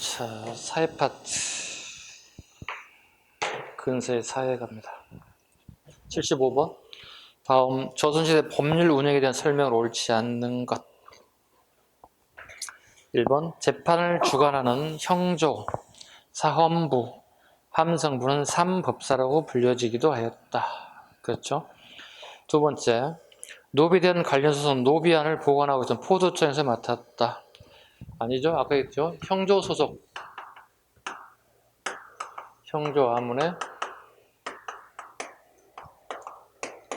자, 사회 파트 근세 사회 갑니다. 75번. 다음 조선시대 법률 운영에 대한 설명을 옳지 않는 것. 1번. 재판을 주관하는 형조, 사헌부, 함성부는 삼법사라고 불려지기도 하였다. 그렇죠? 두 번째. 노비에 대한 관련 소송 노비안을 보관하고 있던 포도청에서 맡았다. 아니죠? 아까 했죠? 형조 소속. 형조 아문에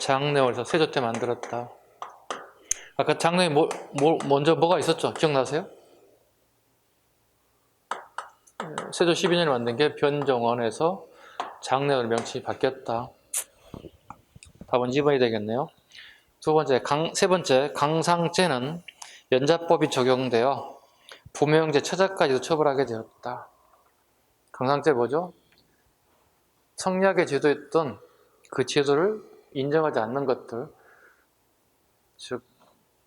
장내원에서 세조때 만들었다. 아까 장내에 먼저 뭐가 있었죠? 기억나세요? 세조 12년에 만든 게 변정원에서 장내원 명칭이 바뀌었다. 답은 2번이 되겠네요. 세 번째, 강상죄는 연자법이 적용되어 부명제 처자까지도 처벌하게 되었다. 강상죄 뭐죠? 성리학에 제도했던 그 제도를 인정하지 않는 것들, 즉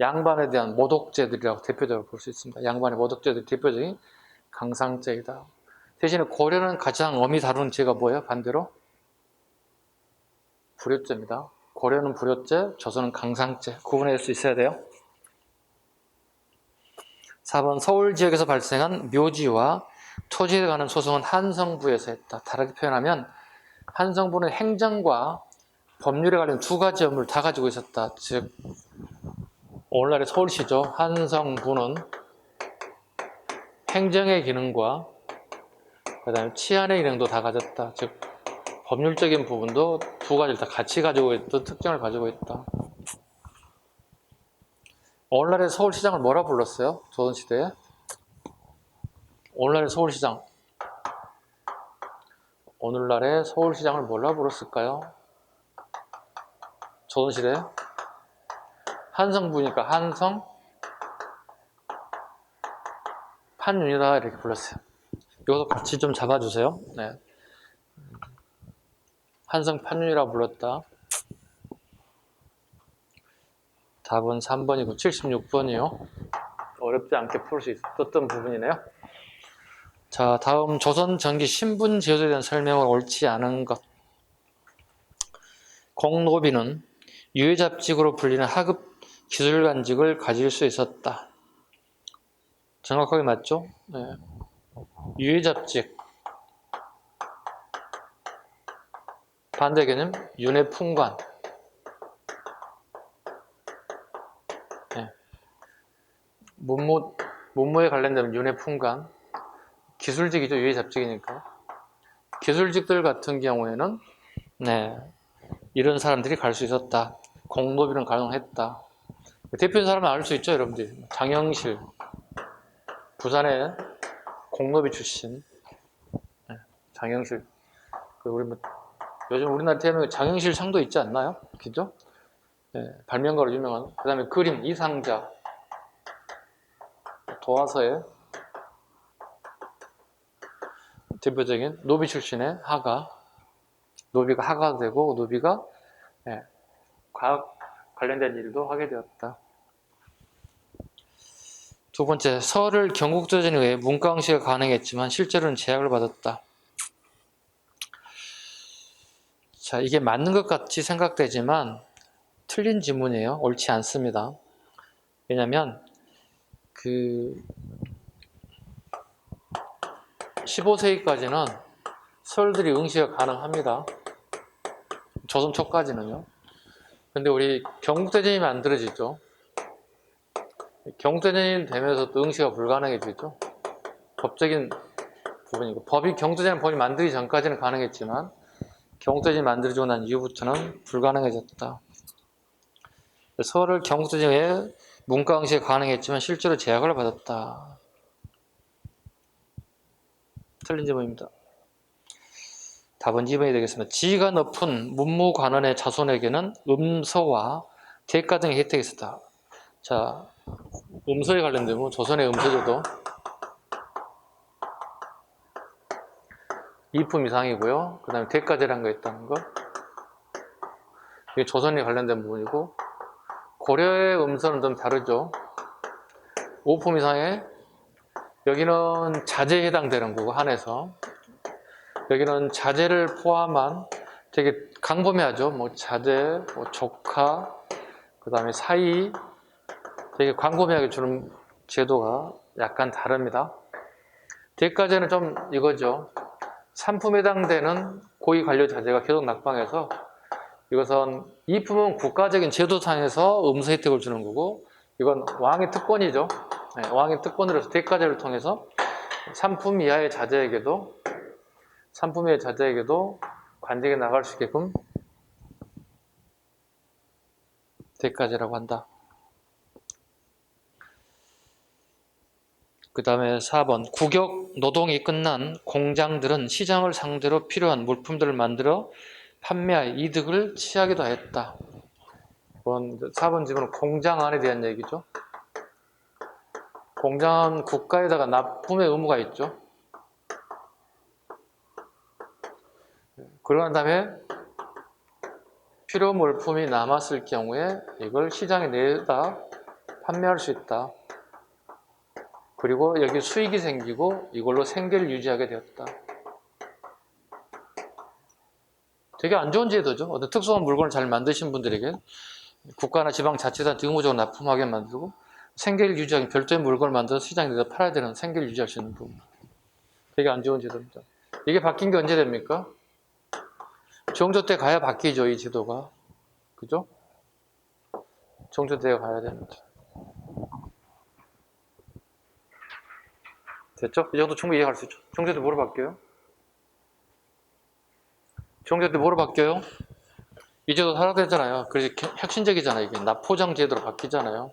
양반에 대한 모독죄들이라고 대표적으로 볼 수 있습니다. 양반의 모독죄들 대표적인 강상죄이다. 대신에 고려는 가장 엄히 다루는 죄가 뭐예요? 반대로? 불효죄입니다. 고려는 불효죄, 조선은 강상죄. 구분할 수 있어야 돼요. 4번 서울 지역에서 발생한 묘지와 토지에 관한 소송은 한성부에서 했다. 다르게 표현하면 한성부는 행정과 법률에 관련 두 가지 업무를 다 가지고 있었다. 즉 오늘날의 서울시죠. 한성부는 행정의 기능과 그 다음에 치안의 기능도 다 가졌다. 즉 법률적인 부분도 두 가지를 다 같이 가지고 있던 특징을 가지고 있다. 오늘날의 서울시장을 뭐라 불렀어요? 조선시대에? 오늘날의 서울시장. 오늘날의 서울시장을 뭐라 불렀을까요? 조선시대에? 한성부니까 한성 판윤이다 이렇게 불렀어요. 이것도 같이 좀 잡아주세요. 네. 한성 판윤이라 불렀다. 답은 3번이고 76번이요. 어렵지 않게 풀 수 있었던 부분이네요. 자, 다음 조선 전기 신분 제도에 대한 설명을 옳지 않은 것. 공노비는 유해잡직으로 불리는 하급 기술관직을 가질 수 있었다. 정확하게 맞죠? 네. 유해잡직. 반대 개념 윤회품관. 네. 문무에 관련되면 윤회품관. 기술직이죠. 유해잡직이니까. 기술직들 같은 경우에는 네, 이런 사람들이 갈 수 있었다. 공노비는 가능했다. 대표적인 사람은 알 수 있죠, 여러분들. 장영실, 부산의 공노비 출신. 네, 장영실. 우리 요즘 우리나라 대한민국에 장영실 상도 있지 않나요? 그죠? 네, 발명가로 유명한. 그 다음에 그림 이상자. 도화서의 대표적인 노비 출신의 하가. 노비가 하가 되고 노비가 네, 과학 관련된 일도 하게 되었다. 두 번째, 서를 경국조정에 의해 문과응시가 가능했지만 실제로는 제약을 받았다. 자, 이게 맞는 것 같이 생각되지만 틀린 지문이에요. 옳지 않습니다. 왜냐하면 15세기까지는 서울들이 응시가 가능합니다. 조선 초까지는요. 근데 우리 경국대전이 만들어지죠. 경국대전이 되면서 또 응시가 불가능해지죠. 법적인 부분이고, 경국대전 법이 만들기 전까지는 가능했지만 경국대전이 만들어지고 난 이후부터는 불가능해졌다. 서울을 경국대전에 문과 응시가 가능했지만 실제로 제약을 받았다. 틀린 지문입니다. 답은 2번이 되겠습니다. 지위가 높은 문무관원의 자손에게는 음서와 대가 등의 혜택이 있었다. 자, 음서에 관련된 부분, 조선의 음서제도 2품 이상이고요. 그 다음에 대가제라는 거 있다는 거. 이게 조선에 관련된 부분이고, 고려의 음서는 좀 다르죠. 5품 이상의 여기는 자재에 해당되는 거고 한해서 여기는 자재를 포함한 되게 광범위하죠. 뭐 자재, 뭐 조카, 그 다음에 사이 되게 광범위하게 주는 제도가 약간 다릅니다. 뒤까지는 좀 이거죠. 상품에 해당되는 고위 관료 자재가 계속 낙방해서 이것은 이 품은 국가적인 제도상에서 음수 혜택을 주는 거고 이건 왕의 특권이죠. 네, 왕의 특권으로서 대가제를 통해서 상품 이하의 자재에게도 관직에 나갈 수 있게끔 대가제라고 한다. 그 다음에 4번 국역 노동이 끝난 공장들은 시장을 상대로 필요한 물품들을 만들어 판매하여 이득을 취하기도 했다. 4번 지문은 공장 안에 대한 얘기죠. 공장은 국가에다가 납품의 의무가 있죠. 그러한 다음에 필요 물품이 남았을 경우에 이걸 시장에 내다 판매할 수 있다. 그리고 여기 수익이 생기고 이걸로 생계를 유지하게 되었다. 되게 안 좋은 제도죠. 어떤 특수한 물건을 잘 만드신 분들에게 국가나 지방자치단체 의무적으로 납품하게 만들고 생계를 유지하기 별도의 물건을 만들어서 시장에 내다 팔아야 되는 생계를 유지할 수 있는 부분. 되게 안 좋은 제도입니다. 이게 바뀐 게 언제 됩니까? 정조 때 가야 바뀌죠, 이 제도가. 그죠? 정조 때 가야 됩니다. 됐죠? 이 정도 충분히 이해할 수 있죠. 정조 때 뭐로 바뀌어요? 정조 때 뭐로 바뀌어요? 이 제도 하락했잖아요. 그래서 혁신적이잖아요. 이게 납포장 제도로 바뀌잖아요.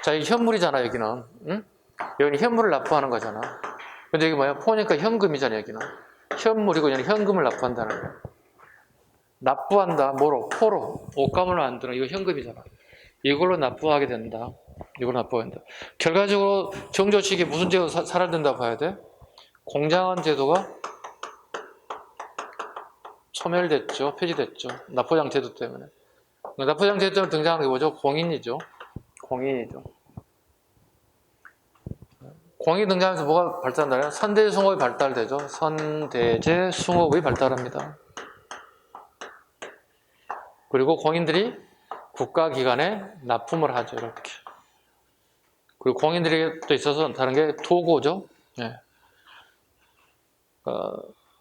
자, 이게 현물이잖아, 여기는. 응? 여기는 현물을 납부하는 거잖아. 근데 여기 뭐야? 포니까 현금이잖아, 여기는. 현물이고 여기는 현금을 납부한다는 거야. 납부한다. 뭐로? 포로. 옷감을 만드는 이거 현금이잖아. 이걸로 납부하게 된다. 이걸로 납부한다. 결과적으로 정조식이 무슨 제도 사라진다고 봐야 돼? 공장원 제도가 소멸됐죠. 폐지됐죠. 납포장 제도 때문에. 납포장 제도 때문에 등장하는 게 뭐죠? 공인이죠. 공인이죠. 공인이 등장하면서 뭐가 발달한다요? 선대제 숭업이 발달되죠. 선대제 숭업이 발달합니다. 그리고 공인들이 국가기관에 납품을 하죠. 이렇게. 그리고 공인들이 또 있어서 다른 게 도고죠. 네.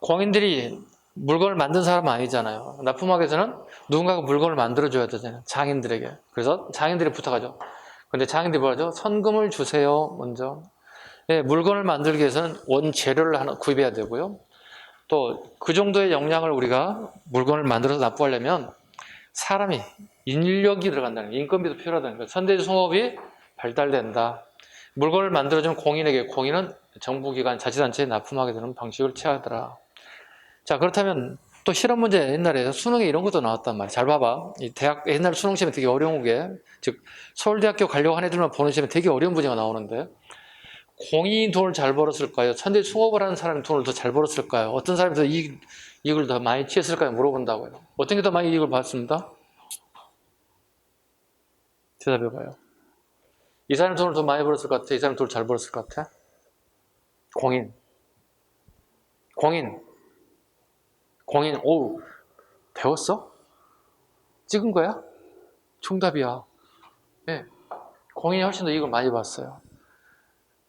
공인들이 물건을 만든 사람은 아니잖아요. 납품하기 위해서는 누군가가 물건을 만들어줘야 되잖아요. 장인들에게. 그래서 장인들이 부탁하죠. 근데 장인들이 뭐라죠? 선금을 주세요, 먼저. 네, 물건을 만들기 위해서는 원재료를 하나 구입해야 되고요. 또 그 정도의 역량을 우리가 물건을 만들어서 납부하려면 사람이, 인력이 들어간다는 거예요. 인건비도 필요하다는 거예요. 선대지 송업이 발달된다. 물건을 만들어주는 공인에게 공인은 정부기관, 자치단체에 납품하게 되는 방식을 취하더라. 자, 그렇다면 또 실험 문제 옛날에 수능에 이런 것도 나왔단 말이야. 잘 봐봐. 이 대학 옛날 수능 시험에 되게 어려운 게, 즉 서울대학교 가려고 한 애들만 보는 시험에 되게 어려운 문제가 나오는데 공인이 돈을 잘 벌었을까요? 선대 수업을 하는 사람이 돈을 더 잘 벌었을까요? 어떤 사람이 더 이익을 더 많이 취했을까요? 물어본다고요. 어떤 게 더 많이 이익을 받습니다? 대답해봐요. 이 사람이 돈을 더 많이 벌었을 것 같아? 이 사람이 돈을 잘 벌었을 것 같아? 공인. 오, 배웠어? 찍은 거야? 정답이야. 네. 공인이 훨씬 더 이익을 많이 봤어요.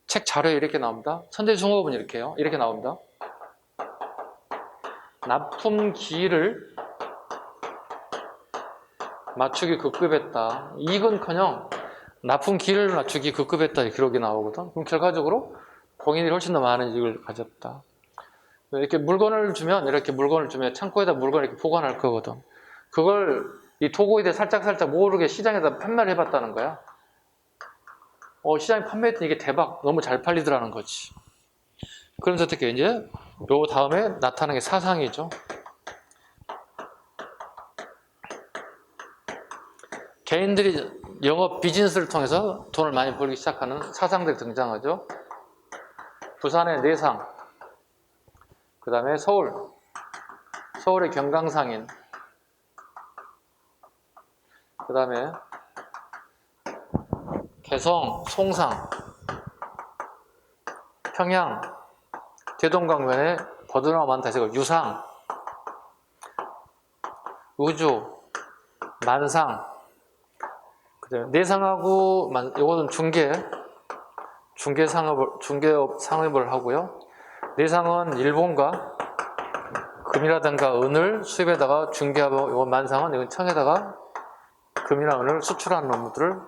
책 자료에 이렇게 나옵니다. 선대숭업은 이렇게요. 이렇게 나옵니다. 납품기일을 맞추기 급급했다. 이익은커녕 납품기일을 맞추기 급급했다. 기록이 나오거든. 그럼 결과적으로 공인이 훨씬 더 많은 이익을 가졌다. 이렇게 물건을 주면 창고에다 물건을 이렇게 보관할 거거든. 그걸 이 도구에다 살짝 모르게 시장에다 판매를 해봤다는 거야. 시장에 판매했더니 이게 대박, 너무 잘 팔리더라는 거지. 그러면서 어떻게 이제 요 다음에 나타나는 게 사상이죠. 개인들이 영업 비즈니스를 통해서 돈을 많이 벌기 시작하는 사상들이 등장하죠. 부산의 내상, 그 다음에 서울의 경강상인, 그 다음에 개성, 송상, 평양, 대동강변에 버드나무 많다 해서 유상, 우주, 만상, 그다음에 내상하고 이거는 중개업 상업을 하고요. 내상은 일본과 금이라든가 은을 수입에다가 중개하고, 이건 만상은 이건 청에다가 금이나 은을 수출하는 업무들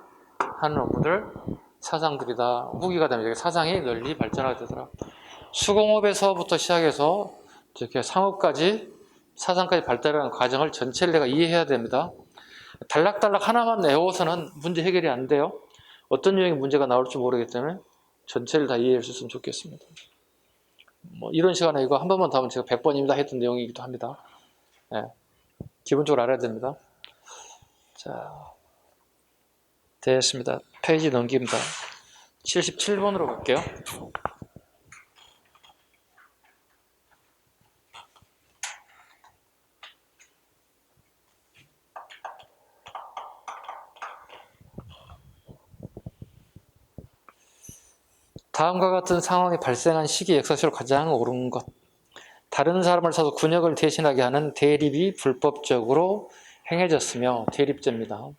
사상들이다. 후기가 되면 이렇게 사상이 널리 발전하게 되더라. 수공업에서부터 시작해서 이렇게 상업까지 사상까지 발달하는 과정을 전체를 내가 이해해야 됩니다. 단락단락 하나만 외워서는 문제 해결이 안 돼요. 어떤 유형의 문제가 나올지 모르기 때문에 전체를 다 이해할 수 있으면 좋겠습니다. 뭐 이런 시간에 이거 한 번만 더 하면 제가 100번입니다 했던 내용이기도 합니다. 네. 기본적으로 알아야 됩니다. 자, 됐습니다. 페이지 넘깁니다. 77번으로 갈게요. 다음과 같은 상황이 발생한 시기 역사적으로 가장 옳은 것. 다른 사람을 사서 군역을 대신하게 하는 대립이 불법적으로 행해졌으며 대립죄입니다.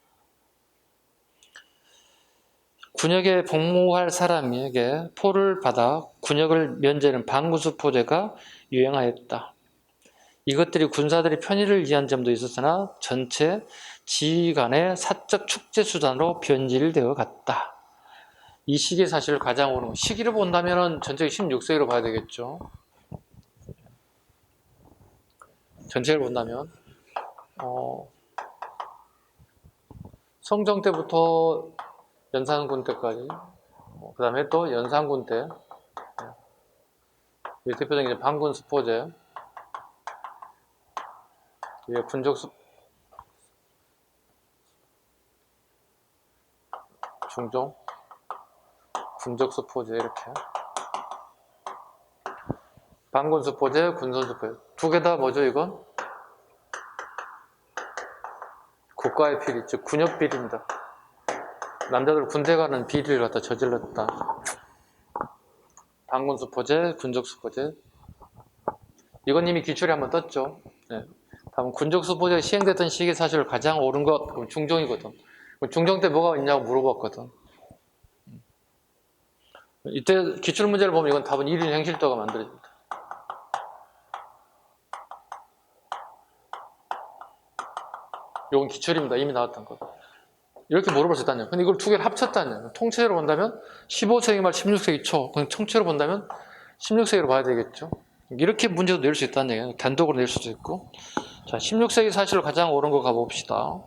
군역에 복무할 사람에게 포를 받아 군역을 면제하는 방구수포제가 유행하였다. 이것들이 군사들의 편의를 위한 점도 있었으나 전체 지휘 간의 사적 축제 수단으로 변질되어 갔다. 이 시기의 사실을 가장 옳은 것. 시기를 본다면 전체가 16세기로 봐야 되겠죠. 전체를 본다면 성종 때부터 연산군 때까지, 그 다음에 또 연산군 때, 대표적인 이제 방군 수포제, 군적 수포제 이렇게. 방군 수포제, 군선 수포제. 두 개 다 뭐죠, 이건? 국가의 비리, 즉 군역 비리입니다. 남자들 군대 가는 비리를 갖다 저질렀다. 방군 수포제, 군적 수포제. 이건 이미 기출에 한번 떴죠. 네. 다음 군적 수포제가 시행됐던 시기 사실을 가장 옳은 것, 그럼 중종이거든. 중종 때 뭐가 있냐고 물어봤거든. 이때 기출 문제를 보면 이건 답은 1인 행실도가 만들어집니다. 이건 기출입니다. 이미 나왔던 거. 이렇게 물어볼 수 있다는. 근데 이걸 두 개를 합쳤다는. 통째로 본다면 15세기 말 16세기 초. 그냥 통째로 본다면 16세기로 봐야 되겠죠. 이렇게 문제도 낼 수 있다는 얘기예요. 단독으로 낼 수도 있고. 자, 16세기 사실을 가장 옳은 거 가봅시다.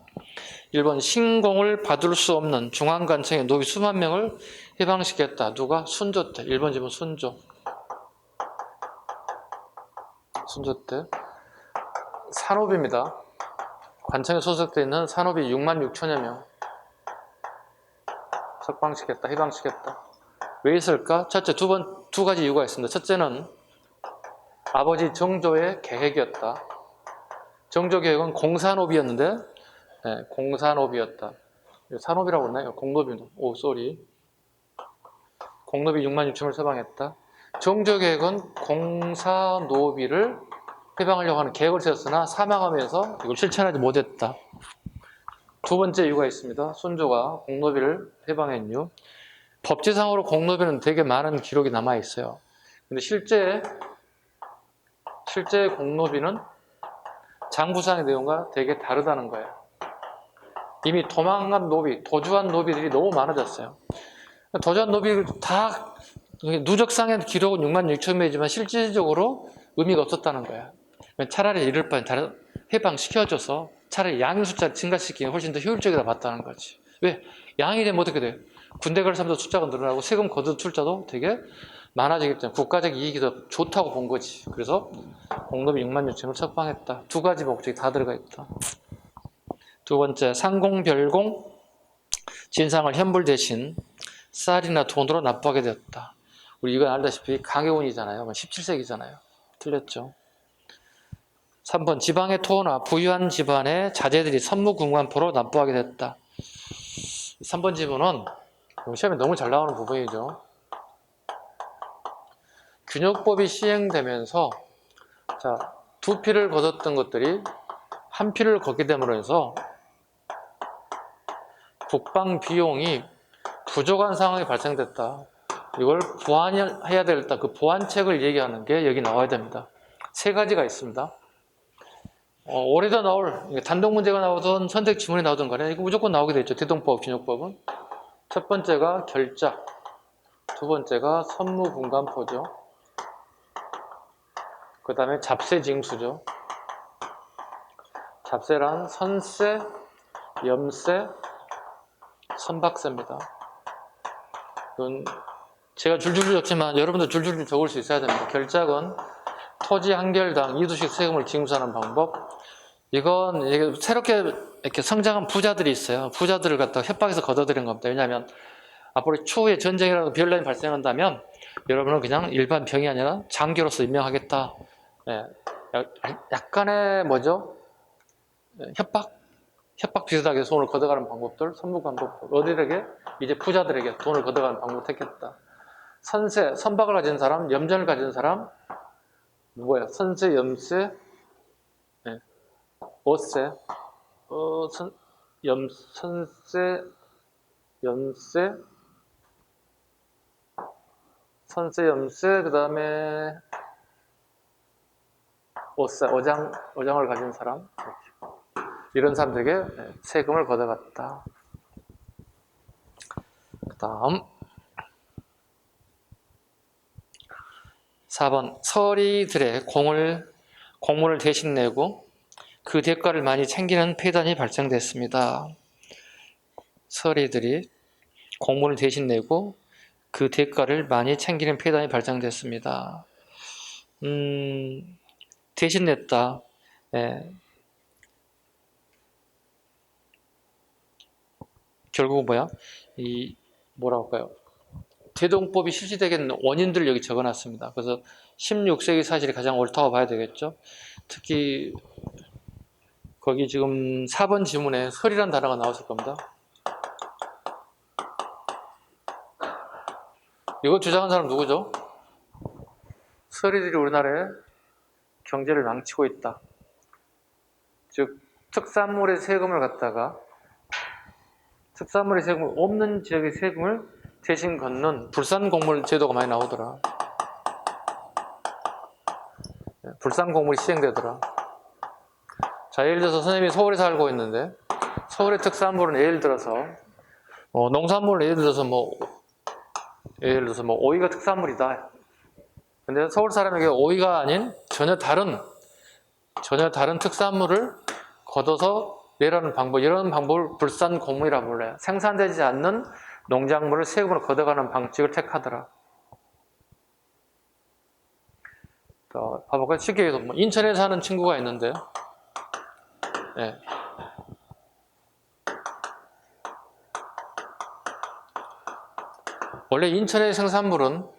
1번 신공을 받을 수 없는 중앙관청의 노비 수만 명을 해방시켰다. 누가? 순조 때. 1번 집은 순조. 순조 때. 산업입니다. 관청에 소속되어 있는 산업이 6만 6천여 명. 석방시켰다. 해방시켰다. 왜 있을까? 첫째, 두 가지 이유가 있습니다. 첫째는 아버지 정조의 계획이었다. 정조 계획은 공산업이었는데, 네, 공산업이었다. 산업이라고 했나요? 공업입니다. 오, 쏘리. 공업이 6만 6천을 서방했다. 정조 계획은 공사노비를 해방하려고 하는 계획을 세웠으나 사망하면서 이걸 실천하지 못했다. 두 번째 이유가 있습니다. 순조가 공노비를 해방한 이유. 법제상으로 공노비는 되게 많은 기록이 남아 있어요. 근데 실제 공노비는 장부상의 내용과 되게 다르다는 거예요. 이미 도망간 노비, 도주한 노비들이 너무 많아졌어요. 도주한 노비를 다 누적상의 기록은 6만 6천 명이지만 실질적으로 의미가 없었다는 거야. 차라리 이럴 바엔 해방시켜줘서 차라리 양의 숫자를 증가시키는 게 훨씬 더 효율적이다 봤다는 거지. 왜? 양이 되면 어떻게 돼요? 군대 갈 사람도 숫자가 늘어나고 세금 거둔 출자도 되게 많아지기 때문에 국가적 이익이 더 좋다고 본 거지. 그래서 공노비 6만 6천을 석방했다. 두 가지 목적이 다 들어가 있다. 두 번째, 상공별공 진상을 현불 대신 쌀이나 돈으로 납부하게 되었다. 우리 이건 알다시피 강해운이잖아요. 17세기잖아요. 틀렸죠. 3번, 지방의 토나 부유한 집안의 자제들이 선무궁관포로 납부하게 됐다. 3번 지문은 시험에 너무 잘 나오는 부분이죠. 균역법이 시행되면서 자, 두 피를 거뒀던 것들이 한 피를 걷게 됨으로 해서 국방 비용이 부족한 상황이 발생됐다. 이걸 보완해야 되겠다. 그 보완책을 얘기하는 게 여기 나와야 됩니다. 세 가지가 있습니다. 올해도 나올 단독 문제가 나오든 선택 지문이 나오든 간에 이거 무조건 나오게 돼 있죠. 대동법, 균역법은. 첫 번째가 결작, 두 번째가 선무분간포죠. 그 다음에 잡세징수죠. 잡세란 선세, 염세, 선박세입니다. 이건 제가 줄줄줄 적지만 여러분도 줄줄줄 적을 수 있어야 됩니다. 결작은 토지 한 결당 2두씩 세금을 징수하는 방법. 이건 이게 새롭게 이렇게 성장한 부자들이 있어요. 부자들을 갖다가 협박해서 걷어들인 겁니다. 왜냐하면 앞으로 추후에 전쟁이라도 변란이 발생한다면 여러분은 그냥 일반 병이 아니라 장교로서 임명하겠다. 예, 약간의 뭐죠? 협박 비슷하게 돈을 걷어가는 방법들, 선무관법, 어디에게? 이제 부자들에게 돈을 걷어가는 방법을 택했다. 선세, 선박을 가진 사람, 염전을 가진 사람, 누구예요? 선세, 염세, 네. 어세, 선세, 염세, 선세, 염세, 그 다음에 어세, 어장을 가진 사람, 이런 사람들에게 세금을 걷어갔다. 그 다음 4번 서리들의 공물을 대신 내고 그 대가를 많이 챙기는 폐단이 발생됐습니다. 서리들이 공물을 대신 내고 그 대가를 많이 챙기는 폐단이 발생됐습니다. 대신 냈다. 예. 결국 뭐야? 뭐라고 할까요? 대동법이 실시되겠는 원인들을 여기 적어놨습니다. 그래서 16세기 사실이 가장 옳다고 봐야 되겠죠. 특히 거기 지금 4번 지문에 설이라는 단어가 나왔을 겁니다. 이거 주장한 사람 누구죠? 서리들이 우리나라의 경제를 망치고 있다. 즉 특산물의 세금을 갖다가 특산물의 세금을 없는 지역의 세금을 대신 걷는 불산공물 제도가 많이 나오더라. 불산공물이 시행되더라. 자, 예를 들어서 선생님이 서울에 살고 있는데 서울의 특산물은 예를 들어서 농산물은 예를 들어서 오이가 특산물이다. 근데 서울 사람에게 오이가 아닌 전혀 다른 특산물을 걷어서 내라는 방법, 이런 방법을 불산공물이라고 불러요. 생산되지 않는 농작물을 세금으로 걷어가는 방식을 택하더라. 봐볼까요? 쉽게 얘기해서 인천에 사는 친구가 있는데요. 네. 원래 인천의 생산물은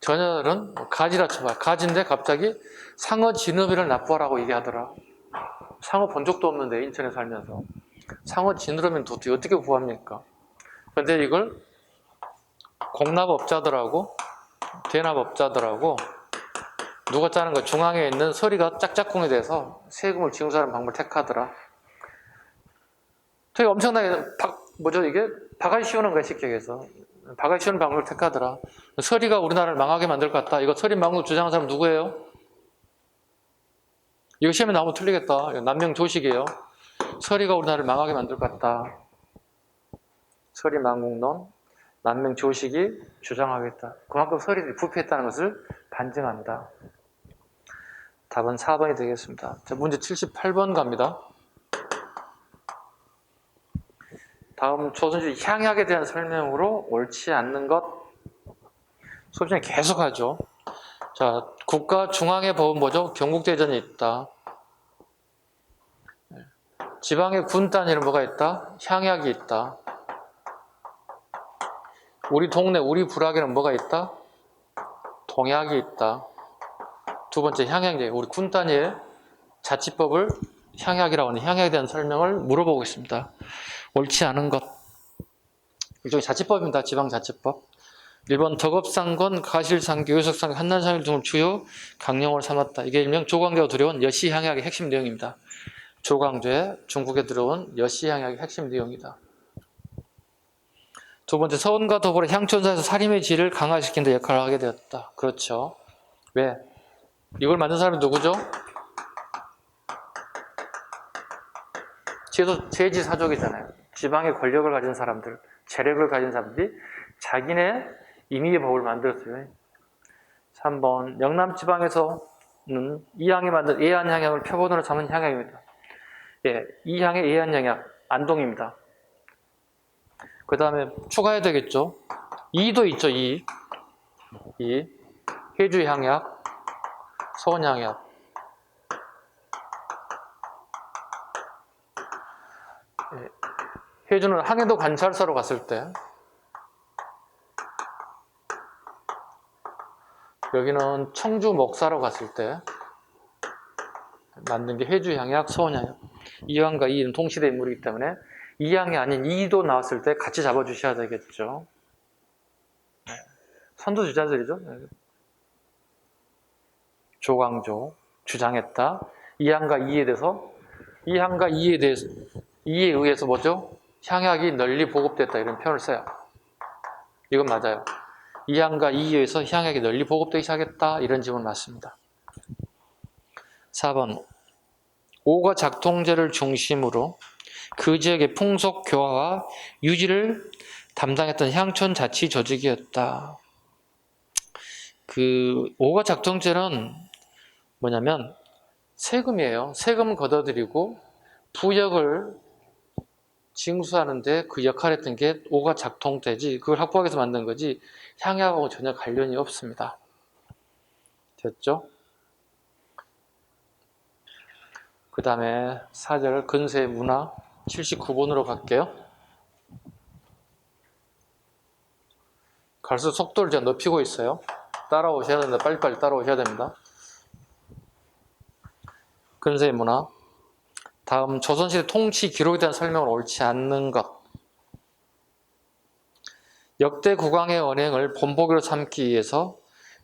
전혀들은 가지라 쳐봐. 가지인데 갑자기 상어 진업이를 납부하라고 얘기하더라. 상어 본 적도 없는데 인천에 살면서 상어 지느러미는 도대체 어떻게 구합니까? 근데 이걸 공납업자들하고 대납업자들하고 누가 짜는 거 중앙에 있는 서리가 짝짝꿍이 돼서 세금을 징수하는 방법을 택하더라. 되게 엄청나게 이게 바가지 씌우는 거야, 쉽게 얘기해서. 바가지 씌우는 방법을 택하더라. 서리가 우리나라를 망하게 만들 것 같다. 이거 서리 망국 주장하는 사람 누구예요? 이거 시험에 나오면 틀리겠다. 남명조식이에요. 서리가 우리나라를 망하게 만들 것 같다. 서리 망국론, 남명조식이 주장하겠다. 그만큼 서리들이 부패했다는 것을 반증한다. 답은 4번이 되겠습니다. 자, 문제 78번 갑니다. 다음 조선주의 향약에 대한 설명으로 옳지 않는 것. 수업 시간에 계속 하죠. 자, 국가 중앙의 법은 뭐죠? 경국대전이 있다. 지방의 군 단위는 뭐가 있다? 향약이 있다. 우리 동네, 우리 부락에는 뭐가 있다? 동약이 있다. 두 번째 향약제, 우리 군 단위의 자치법을 향약이라고 하는 향약에 대한 설명을 물어보고 있습니다. 옳지 않은 것. 일종의 자치법입니다. 지방자치법. 1번 덕업상권, 가실상교, 요석상교, 한난상교 등을 주요 강령어를 삼았다. 이게 일명 조광조가 들여온 여시향약의 핵심 내용입니다. 조광조에 중국에 들어온 여시향약의 핵심 내용이다. 두 번째, 서원과 더불어 향촌사에서 살림의 질을 강화시키는 데 역할을 하게 되었다. 그렇죠. 왜? 이걸 만든 사람이 누구죠? 제지사족이잖아요. 지방의 권력을 가진 사람들, 재력을 가진 사람들이 자기네 임의의 법을 만들었어요. 3번, 영남지방에서는 이향이 만든 예안향약을 표본으로 삼은 향약입니다. 예, 이향의 예안향약, 안동입니다. 그 다음에 추가해야 되겠죠. 이도 있죠, 이. 해주향약, 서원향약. 예, 해주는 항해도 관찰사로 갔을 때, 여기는 청주 목사로 갔을 때 만든 게 해주향약, 서원향약. 이향과 이는 동시대 인물이기 때문에 이향이 아닌 이도 나왔을 때 같이 잡아주셔야 되겠죠. 선두주자들이죠. 조광조 주장했다. 이향과 이에 대해서 이에 의해서 뭐죠? 향약이 널리 보급됐다 이런 표현을 써요. 이건 맞아요. 이향과 이에 의해서 향약이 널리 보급되기 시작했다 이런 질문 맞습니다. 4번 오가 작통제를 중심으로 그 지역의 풍속 교화와 유지를 담당했던 향촌 자치 조직이었다. 그 오가 작통제는 뭐냐면 세금이에요. 세금 걷어들이고 부역을 징수하는데 그 역할을 했던 게 오가 작통제지, 그걸 확보하기 위해서 만든 거지 향약하고 전혀 관련이 없습니다. 됐죠? 그 다음에 4절 근세의 문화 79번으로 갈게요. 갈수록 속도를 제가 높이고 있어요. 따라오셔야 됩니다. 빨리빨리 따라오셔야 됩니다. 근세의 문화. 다음 조선시대 통치 기록에 대한 설명을 옳지 않는 것. 역대 국왕의 언행을 본보기로 삼기 위해서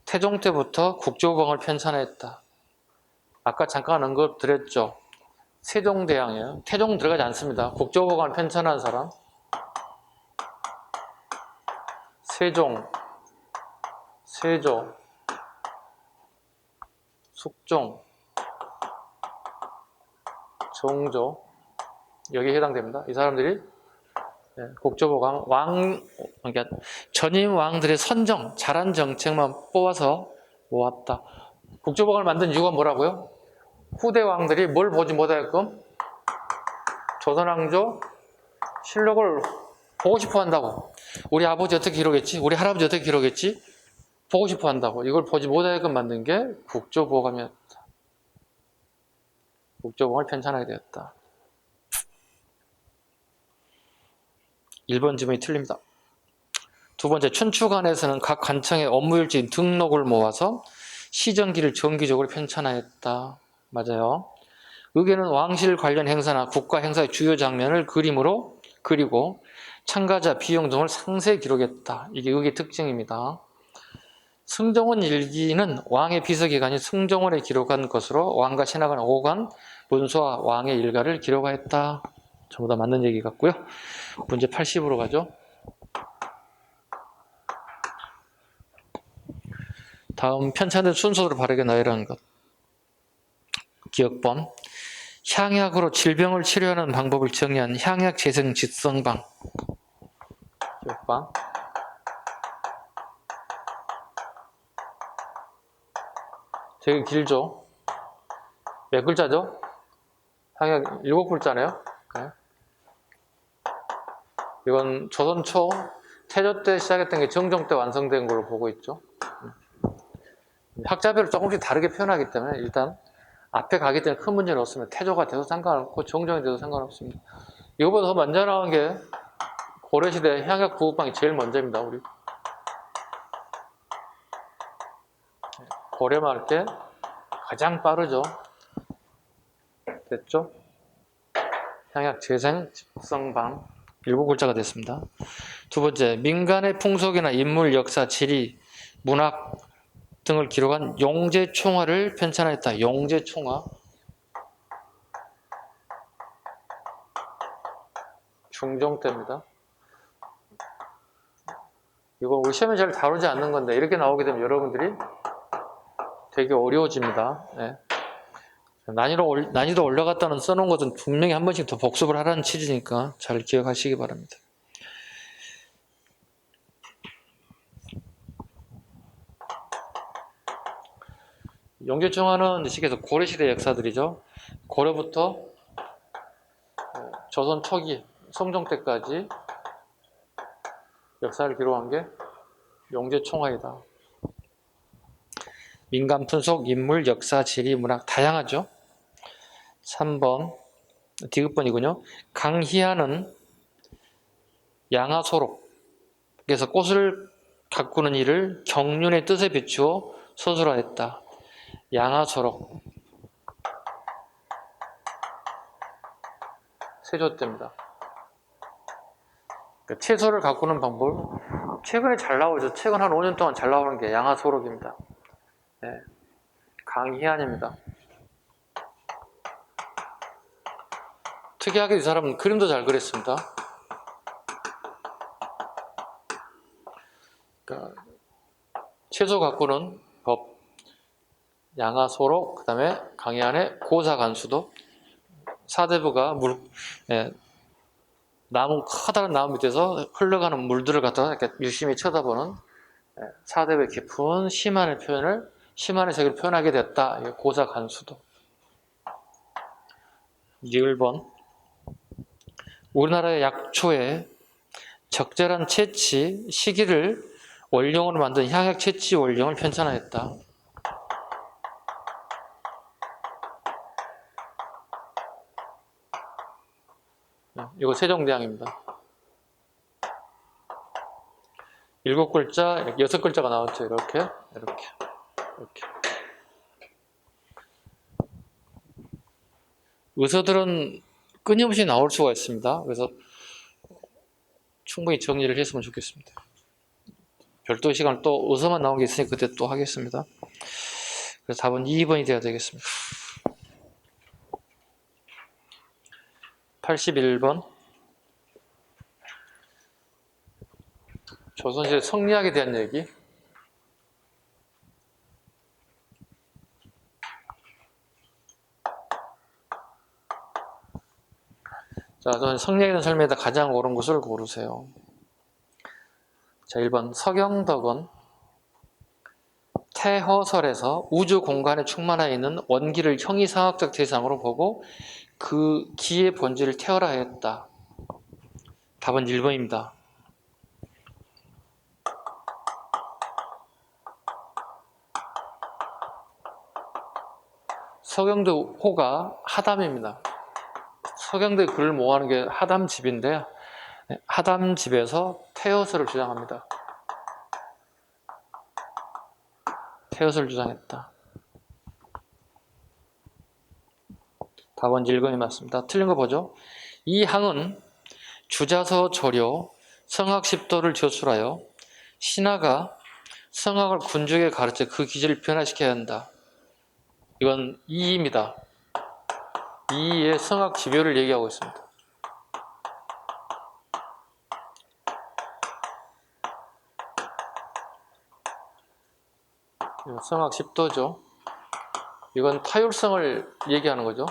태종 때부터 국조부방을 편찬했다. 아까 잠깐 언급드렸죠. 세종대왕이에요. 태종 들어가지 않습니다. 국조부방을 편찬한 사람 세종, 세조, 숙종, 정조 여기에 해당됩니다. 이 사람들이 국조보강 그러니까 전임 왕들의 선정, 잘한 정책만 뽑아서 모았다. 국조보강을 만든 이유가 뭐라고요? 후대 왕들이 뭘 보지 못하게끔 조선왕조 실록을 보고 싶어 한다고. 우리 아버지 어떻게 기록했지? 우리 할아버지 어떻게 기록했지? 보고 싶어 한다고. 이걸 보지 못하게끔 만든 게 국조보감이었다. 국조보감을 편찬하게 되었다. 1번 지문이 틀립니다. 두 번째, 춘추관에서는 각 관청의 업무일지 등록을 모아서 시정기를 정기적으로 편찬하였다. 맞아요. 의계는 왕실 관련 행사나 국가 행사의 주요 장면을 그림으로 그리고 참가자 비용 등을 상세히 기록했다. 이게 의계 특징입니다. 승정원 일기는 왕의 비서기관이 승정원에 기록한 것으로 왕과 신하관, 오관, 문서와 왕의 일가를 기록하였다. 전부 다 맞는 얘기 같고요. 문제 80으로 가죠. 다음 편찬된 순서를 바르게 나열하는 것. 기억범. 향약으로 질병을 치료하는 방법을 정의한 향약 재생 직성방. 기억방. 되게 길죠? 몇 글자죠? 향약 7글자네요. 네. 이건 조선 초 태조 때 시작했던 게 정종 때 완성된 걸로 보고 있죠. 학자별로 조금씩 다르게 표현하기 때문에 일단 앞에 가기 때문에 큰 문제는 없습니다. 태조가 돼도 상관없고 정종이 돼도 상관없습니다. 이거보다 더 먼저 나온 게 고려시대 향약 구급방이 제일 먼저입니다. 우리 고려말께 가장 빠르죠. 됐죠? 향약 재생 직성방 7글자가 됐습니다. 두 번째, 민간의 풍속이나 인물, 역사, 지리, 문학 등을 기록한 용제총화를 편찬하였다. 용제총화. 중종 때입니다. 이거 우리 시험에 잘 다루지 않는 건데 이렇게 나오게 되면 여러분들이 되게 어려워집니다. 네. 난이도 올라갔다는 써놓은 것은 분명히 한 번씩 더 복습을 하라는 취지니까 잘 기억하시기 바랍니다. 용제총화는 시기에서 고려시대 역사들이죠. 고려부터 조선 초기, 성종 때까지 역사를 기록한 게 용제총화이다. 민간 분석, 인물, 역사, 지리, 문학 다양하죠. 3번 디귿번이군요. 강희안은 양화소록에서 꽃을 가꾸는 일을 경륜의 뜻에 비추어 서술하였다. 양화소록. 세조 때입니다. 채소를 가꾸는 방법. 최근에 잘 나오죠. 최근 한 5년 동안 잘 나오는 게 양화소록입니다. 네. 강희안입니다. 특이하게 이 사람은 그림도 잘 그렸습니다. 그러니까 채소 가꾸는 법, 양화소록, 그 다음에 강희안의 고사간수도. 사대부가 나무, 커다란 나무 밑에서 흘러가는 물들을 갖다가 이렇게 유심히 쳐다보는 사대부의 깊은 심한의 표현을, 심한의 세계를 표현하게 됐다. 고사간수도. 1번 우리나라의 약초에 적절한 채취, 시기를 원령으로 만든 향약 채취 원령을 편찬하였다. 이거 세종대왕입니다. 7글자, 6글자가 나왔죠. 이렇게. 의서들은 끊임없이 나올 수가 있습니다. 그래서 충분히 정리를 했으면 좋겠습니다. 별도의 시간을 또 의서만 나온 게 있으니 그때 또 하겠습니다. 그래서 답은 2번이 되어야 되겠습니다. 81번 조선시대 성리학에 대한 얘기. 자, 저는 성리학에 대한 설명에다 가장 옳은 것을 고르세요. 자, 1번 서경덕은 태허설에서 우주 공간에 충만하여 있는 원기를 형이상학적 대상으로 보고 그 기의 본질을 태어라 했다. 답은 1번입니다. 서경덕 호가 하담입니다. 서경덕의 글을 모아놓은 게 하담집인데 하담집에서 태허설을 주장합니다. 태허설을 주장했다. 답은 1번이 맞습니다. 틀린 거 보죠. 이 항은 주자서 조료 성학십도를 저술하여 신하가 성학을 군주에게 가르쳐 그 기질을 변화시켜야 한다. 이건 이입니다. 이의 성학 지별을 얘기하고 있습니다. 성학 10도죠. 이건 타율성을 얘기하는 거죠.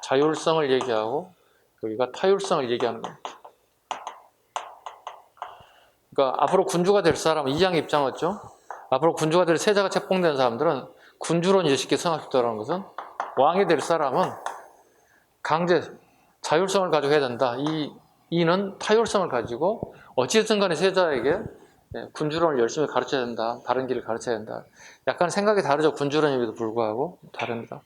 자율성을 얘기하고 여기가 타율성을 얘기하는 겁니다. 그러니까 앞으로 군주가 될 사람은 이양 입장이었죠. 앞으로 군주가 될 세자가 책봉된 사람들은 군주론 예식의 성학십도라는 것은 왕이 될 사람은 강제 자율성을 가지고 해야 된다. 이는 타율성을 가지고 어찌됐든 간에 세자에게 군주론을 열심히 가르쳐야 된다. 바른 길을 가르쳐야 된다. 약간 생각이 다르죠. 군주론임에도 불구하고 다릅니다.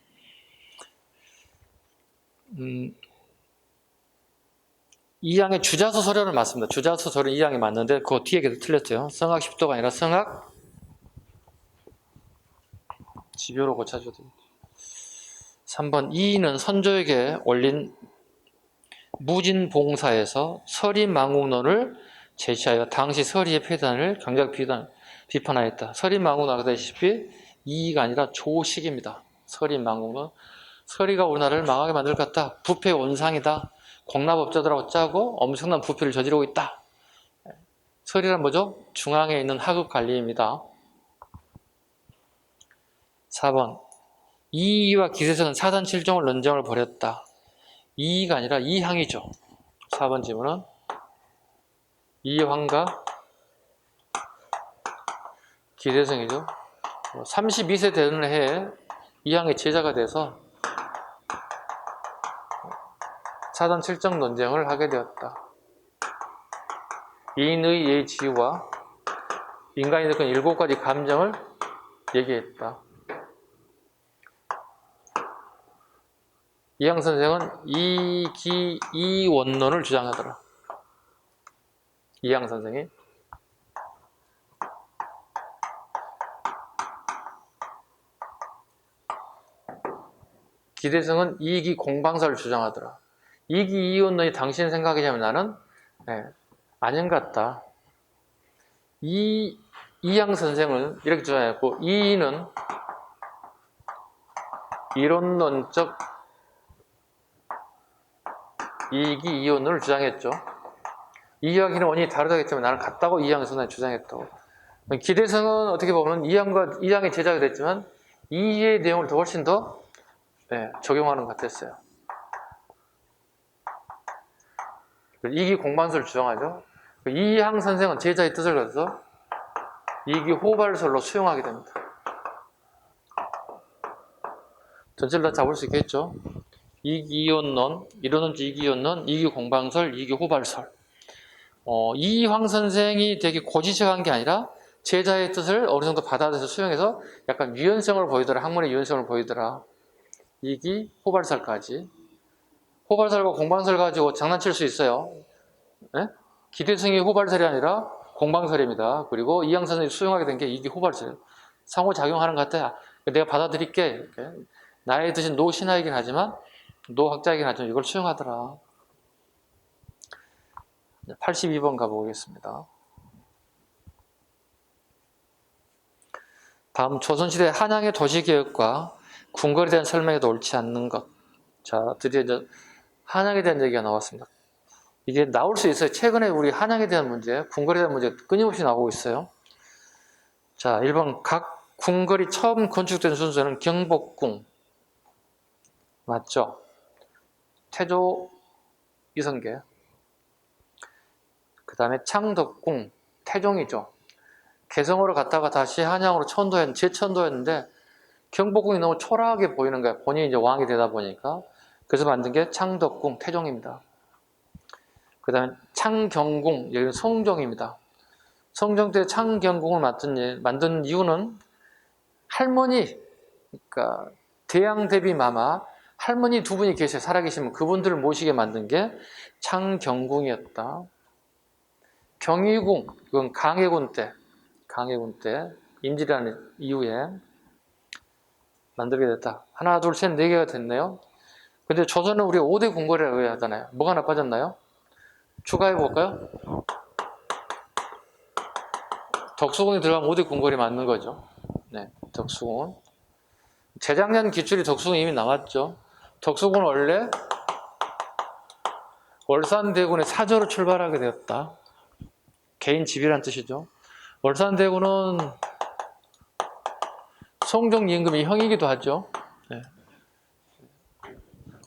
이양의 주자서 서련은 맞습니다. 주자서 서련 이양이 맞는데 그거 뒤에 계속 틀렸죠. 성학 10도가 아니라 성학 지표로 고쳐줘야 됩니다. 3번 이인은 선조에게 올린 무진봉사에서 서리망국론을 제시하여 당시 서리의 폐단을 강력히 비판하였다. 서리망국론 아시다시피 이의가 아니라 조식입니다. 서리망국론. 서리가 우리나라를 망하게 만들 것 같다. 부패 원상이다. 공납업자들하고 짜고 엄청난 부패를 저지르고 있다. 서리란 뭐죠? 중앙에 있는 하급 관리입니다. 4번. 이의와 기세성은 사단 칠종을 논쟁을 벌였다. 이의가 아니라 이항이죠. 4번 질문은 이황과 기세성이죠. 32세 되는 해에 이항의 제자가 돼서 사단 칠정 논쟁을 하게 되었다. 인의 예지와 인간이 느낀 7가지 감정을 얘기했다. 이항 선생은 이기이원론을 주장하더라. 이항 선생이. 기대성은 이기공방설을 주장하더라. 이기이원론이 당신 생각이냐면 나는 아닌 것 같다. 이항 선생은 이렇게 주장했고, 이의는 이론론적 이기이원론을 주장했죠. 이의와 기는 원인이 다르다겠지만 나는 같다고 이항 선생이 주장했다고. 기대성은 어떻게 보면 이항의 제자가 됐지만 이의의 내용을 더 훨씬 더 적용하는 것 같았어요. 이기공방설을 주장하죠. 이항 선생은 제자의 뜻을 가져서 이기호발설로 수용하게 됩니다. 전체를 다 잡을 수 있겠죠. 이기이원론, 이론론적 이기이원론, 이기공방설, 이기호발설. 이황 선생이 되게 고지식한 게 아니라 제자의 뜻을 어느 정도 받아들여서 수용해서 약간 유연성을 보이더라. 학문의 유연성을 보이더라. 이기 호발설까지. 호발설과 공방설 가지고 장난칠 수 있어요. 네? 기대성이 호발설이 아니라 공방설입니다. 그리고 이항 선생이 수용하게 된 게 이기 호발설. 상호작용하는 것 같아. 내가 받아들일게. 이렇게. 나의 뜻은 노신하이긴 하지만 노학자이긴 하지만 이걸 수용하더라. 82번 가보겠습니다. 다음 조선시대 한양의 도시개혁과 궁궐에 대한 설명에도 옳지 않는 것. 자, 드디어 이제 한양에 대한 얘기가 나왔습니다. 이게 나올 수 있어요. 최근에 우리 한양에 대한 문제, 궁궐에 대한 문제 끊임없이 나오고 있어요. 자, 1번 각 궁궐이 처음 건축된 순서는 경복궁. 맞죠? 태조 이성계. 그 다음에 창덕궁, 태종이죠. 개성으로 갔다가 다시 한양으로 재천도했는데 경복궁이 너무 초라하게 보이는 거야. 본인이 이제 왕이 되다 보니까. 그래서 만든 게 창덕궁, 태종입니다. 그 다음에 창경궁, 여기는 성종입니다. 성종 때 창경궁을 만든 이유는 할머니, 그러니까 대양대비 마마, 할머니 두 분이 계세요. 살아계시면 그분들을 모시게 만든 게 창경궁이었다. 경희궁, 이건 강해군 때 임질이라는 이후에 만들게 됐다. 하나, 둘, 셋, 네 개가 됐네요. 근데 조선은 우리가 5대 궁궐이라고 하잖아요. 뭐가 하나 빠졌나요? 추가해 볼까요? 덕수궁이 들어가면 5대 궁궐이 맞는 거죠. 네, 덕수궁은. 재작년 기출이 덕수궁이 이미 나왔죠. 덕수궁은 원래 월산대군의 사저로 출발하게 되었다. 개인 집이란 뜻이죠. 월산대군은 성종 임금이 형이기도 하죠. 네.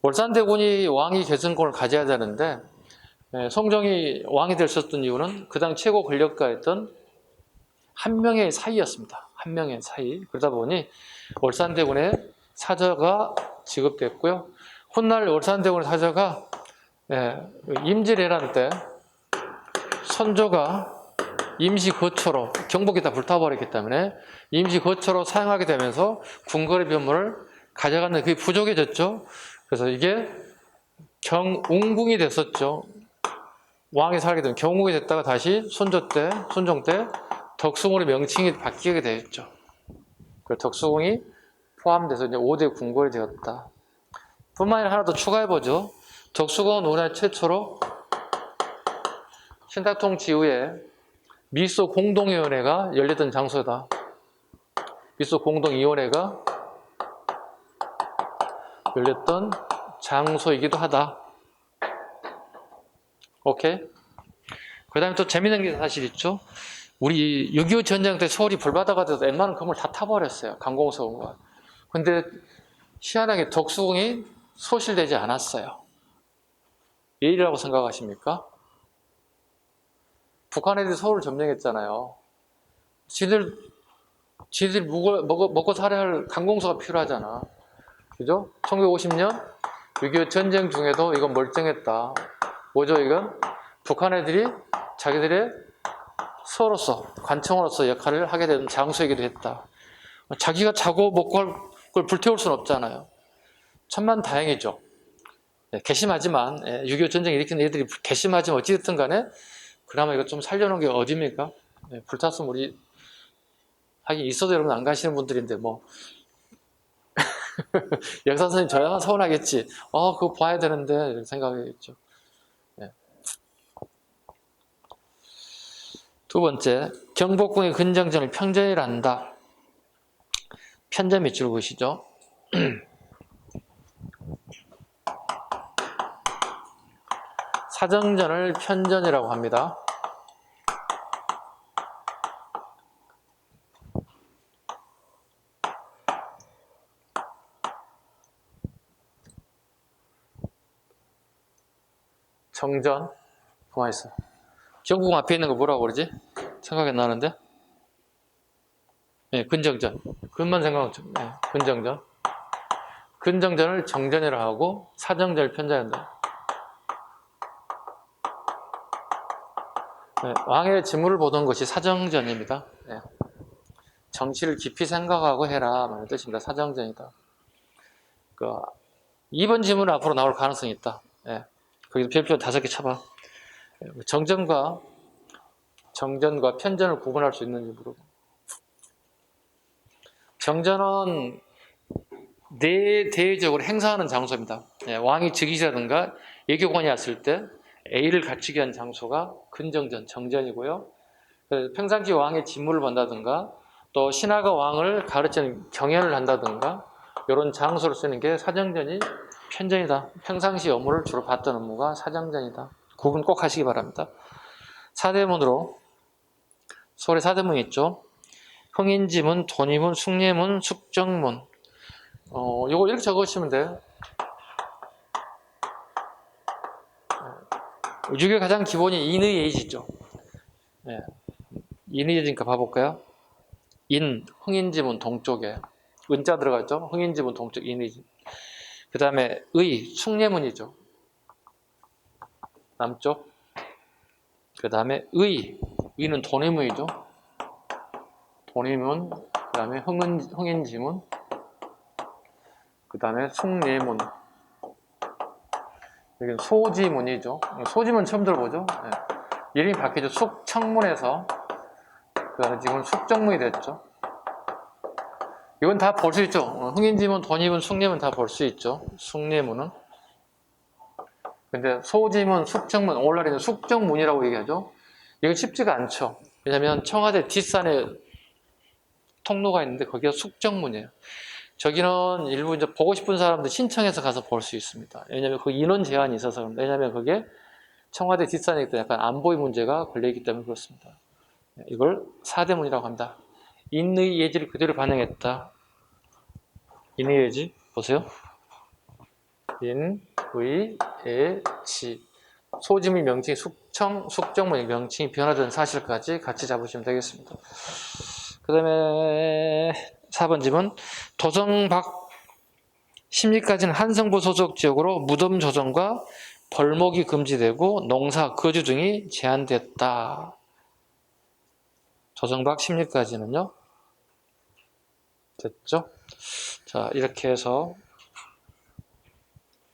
월산대군이 왕이 계승권을 가져야 되는데 성종이 왕이 될 수 있었던 이유는 그 당 최고 권력가였던 한 명의 사이였습니다. 한 명의 사이. 그러다 보니 월산대군의 사저가 지급됐고요. 훗날 월산대군의 사저가 임질왜란 때 선조가 임시 거처로, 경복이 다 불타버렸기 때문에 임시 거처로 사용하게 되면서 궁궐의 변모를 가져가는 그게 부족해졌죠. 그래서 이게 경웅궁이 됐었죠. 왕이 살게 되면 경웅궁이 됐다가 다시 손종 때 덕수궁으로 명칭이 바뀌게 되었죠. 그 덕수궁이 포함돼서 이제 5대 궁궐이 되었다. 뿐만 아니라 하나 더 추가해보죠. 덕수궁은 우리나라 최초로 신탁통치 이후에 미소 공동위원회가 열렸던 장소다. 미소 공동위원회가 열렸던 장소이기도 하다. 오케이? 그 다음에 또 재밌는 게 사실 있죠. 우리 6.25 전쟁 때 서울이 불바다가 돼서 웬만한 건물 다 타버렸어요. 강공서가. 근데 희한하게 덕수궁이 소실되지 않았어요. 왜 이라고 생각하십니까? 북한 애들이 서울을 점령했잖아요. 지들 먹고 살아야 할 강공서가 필요하잖아. 그죠? 1950년 6.25 전쟁 중에도 이건 멀쩡했다. 뭐죠, 이건? 북한 애들이 자기들의 수호로서, 관청으로서 역할을 하게 된 장소이기도 했다. 자기가 자고 먹고 할 걸 불태울 수는 없잖아요. 천만 다행이죠. 괘씸하지만, 6.25 전쟁 일으킨 애들이 괘씸하지만 어찌됐든 간에 그나마 이거 좀 살려놓은 게 어딥니까? 불탔으면 우리 하긴 있어도 여러분 안 가시는 분들인데 뭐 역사 선생님 저야만 서운하겠지. 그거 봐야 되는데 이런 생각이겠죠. 두 번째, 경복궁의 근정전을 편전이라 한다. 편전 밑줄 보시죠. 사정전을 편전이라고 합니다. 정전, 가만있어. 경복궁 앞에 있는 거 뭐라고 그러지? 생각이 나는데? 근정전. 그것만 생각하면 근정전. 근정전을 정전이라 하고 사정전을 편전한다. 왕의 직무를 보던 것이 사정전입니다. 정치를 깊이 생각하고 해라 라는 뜻입니다. 사정전이다. 2번 질문은 앞으로 나올 가능성이 있다. 거기서 별표 5개 쳐봐. 정전과 편전을 구분할 수 있는지 물어봐. 정전은 대대적으로 행사하는 장소입니다. 왕이 즉위라든가 예교관이 왔을 때 A를 갖추게 한 장소가 근정전, 정전이고요. 평상시 왕의 직무를 본다든가 또 신하가 왕을 가르치는 경연을 한다든가 이런 장소를 쓰는 게 사정전이 편전이다. 평상시 업무를 주로 봤던 업무가 사정전이다. 구분 꼭 하시기 바랍니다. 사대문으로 서울에 사대문이 있죠. 흥인지문, 돈이문, 숭례문, 숙정문. 요거 이렇게 적으시면 돼요. 유교 가장 기본이 인의예지죠. 인의예지니까 봐볼까요? 흥인지문 동쪽에 은자 들어갔죠. 흥인지문 동쪽 인의지. 그 다음에 숭례문이죠. 남쪽. 그 다음에 의는 돈이문이죠. 돈이문. 그 다음에 흥인지문. 그 다음에 숭례문. 여기는 소지문이죠. 소지문 처음 들어보죠. 이름이 바뀌죠. 숙청문에서 그 다음에 지금 숙정문이 됐죠. 이건 다 볼 수 있죠. 흥인지문, 돈이문, 숭례문 다 볼 수 있죠. 숭례문은. 근데 소지문, 숙정문, 오늘날에는 숙정문이라고 얘기하죠. 이건 쉽지가 않죠. 왜냐하면 청와대 뒷산에 통로가 있는데 거기가 숙정문이에요. 저기는 일부 이제 보고 싶은 사람들 신청해서 가서 볼 수 있습니다. 왜냐하면 그 인원 제한이 있어서 그런데 왜냐하면 그게 청와대 뒷산에 있던 약간 안보의 문제가 걸려있기 때문에 그렇습니다. 이걸 사대문이라고 합니다. 인의 예지를 그대로 반영했다. 인의 예지 보세요. 인의 예지 소지문 명칭 숙정문의 명칭이 변화된 사실까지 같이 잡으시면 되겠습니다. 그 다음에 4번 질문. 도정박 심리까지는 한성부 소속 지역으로 무덤 조정과 벌목이 금지되고 농사, 거주 등이 제한됐다. 도정박 심리까지는요. 됐죠? 자, 이렇게 해서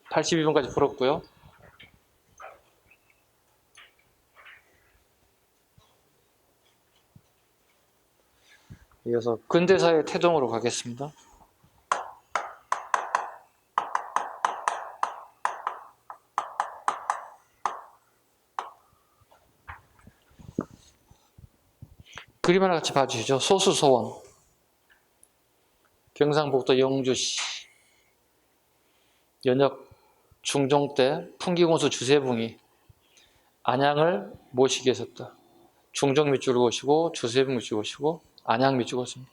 82번까지 풀었고요. 이어서 근대사의 태동으로 가겠습니다. 그림 하나 같이 봐주시죠. 소수소원. 경상북도 영주시 연역 중종 때 풍기공수 주세붕이 안양을 모시게 했었다. 중종 밑줄을 오시고 주세붕 밑줄 오시고 안양 밑줄 오십니다.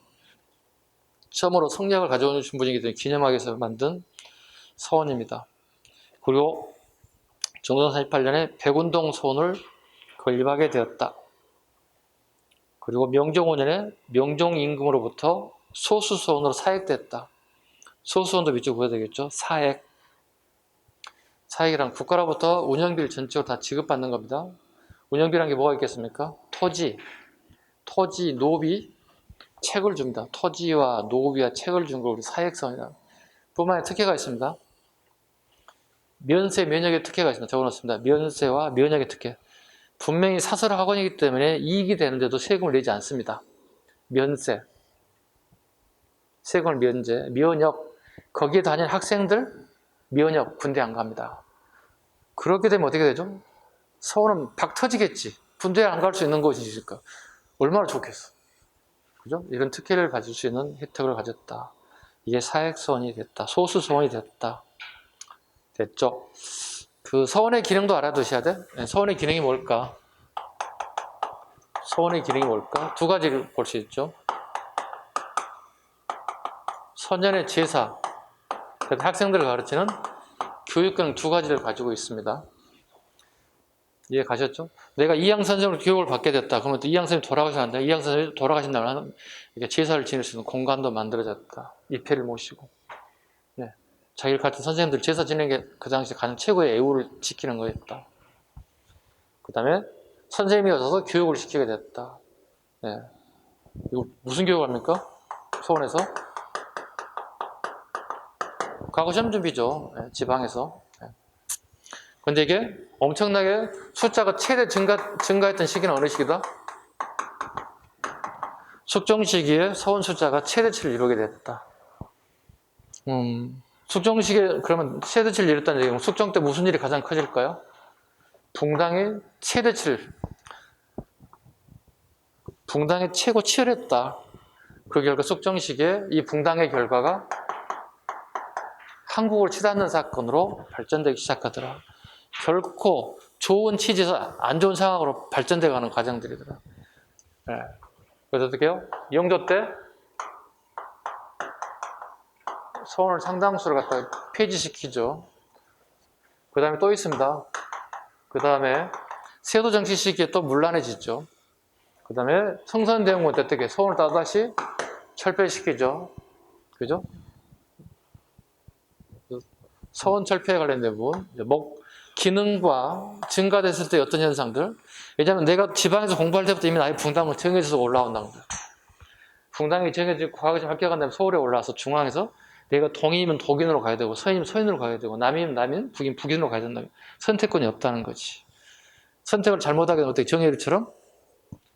처음으로 성략을 가져오신 분이기 때문에 기념하기 위해서 만든 서원입니다. 그리고 정종 48년에 백운동 서원을 건립하게 되었다. 그리고 명종 5년에 명종 임금으로부터 소수서원으로 사액됐다. 소수원도 밑줄 보여야 되겠죠. 사액. 사액이란 국가로부터 운영비를 전적으로 다 지급받는 겁니다. 운영비란 게 뭐가 있겠습니까? 토지, 노비, 책을 줍니다. 토지와 노비와 책을 준 걸 우리 사액서원이라. 뿐만 아니라 특혜가 있습니다. 면세, 면역의 특혜가 있습니다. 적어놓습니다. 면세와 면역의 특혜. 분명히 사설 학원이기 때문에 이익이 되는데도 세금을 내지 않습니다. 면세, 세금을 면제, 면역, 거기에 다니는 학생들 면역, 군대 안 갑니다. 그렇게 되면 어떻게 되죠? 서울은 박 터지겠지. 군대 안 갈 수 있는 곳이 있을까? 얼마나 좋겠어. 그죠? 이런 특혜를 가질 수 있는 혜택을 가졌다. 이게 사액서원이 됐다. 소수서원이 됐다. 됐죠? 그 서원의 기능도 알아두셔야 돼. 서원의 기능이 뭘까? 서원의 기능이 뭘까? 두 가지를 볼 수 있죠. 선현의 제사, 학생들을 가르치는 교육기능 두 가지를 가지고 있습니다. 이해 가셨죠? 내가 이양 선생으로 교육을 받게 됐다. 그러면 또 이양 선생님이 돌아가셔야 한다. 이양 선생님이 돌아가신다면 이렇게 제사를 지낼 수 있는 공간도 만들어졌다. 입회를 모시고. 네. 자기를 가르친 선생님들 제사 지내는 게 그 당시 가장 최고의 애우를 지키는 거였다. 그 다음에 선생님이 오셔서 교육을 시키게 됐다. 네. 이거 무슨 교육을 합니까? 서울에서? 과거 시험 준비죠. 네, 지방에서. 네. 근데 이게 엄청나게 숫자가 최대 증가했던 시기는 어느 시기다? 숙종 시기에 서원 숫자가 최대치를 이루게 됐다. 숙종 시기에 그러면 최대치를 이뤘다는 얘기는 숙종 때 무슨 일이 가장 커질까요? 붕당이 최대치를, 붕당이 최고 치열했다. 그 결과 숙종 시기에 이 붕당의 결과가 한국을 치닫는 사건으로 발전되기 시작하더라. 결코 좋은 취지에서 안 좋은 상황으로 발전돼 가는 과정들이더라. 네. 그래서 어떻게 해요? 영조 때 서원을 상당수를 갖다가 폐지시키죠. 그 다음에 또 있습니다. 그 다음에 세도 정치 시기에 또 문란해지죠. 그 다음에 성선대원군 때 어떻게 서원을 또다시 철폐시키죠. 그죠? 서원 철폐에 관련된 부분, 기능과 증가됐을 때 어떤 현상들. 왜냐하면 내가 지방에서 공부할 때부터 이미 나의 붕당은 정해져서 올라온다는 거예요. 붕당이 정해지고 과거에 좀 합격한 다음에 서울에 올라와서 중앙에서 내가 동이면 독인으로 가야 되고 서인이면 서인으로 가야 되고 남이면 남인, 북이면 북인으로 가야 된다면 선택권이 없다는 거지. 선택을 잘못하게 되면 어떻게 정혜일처럼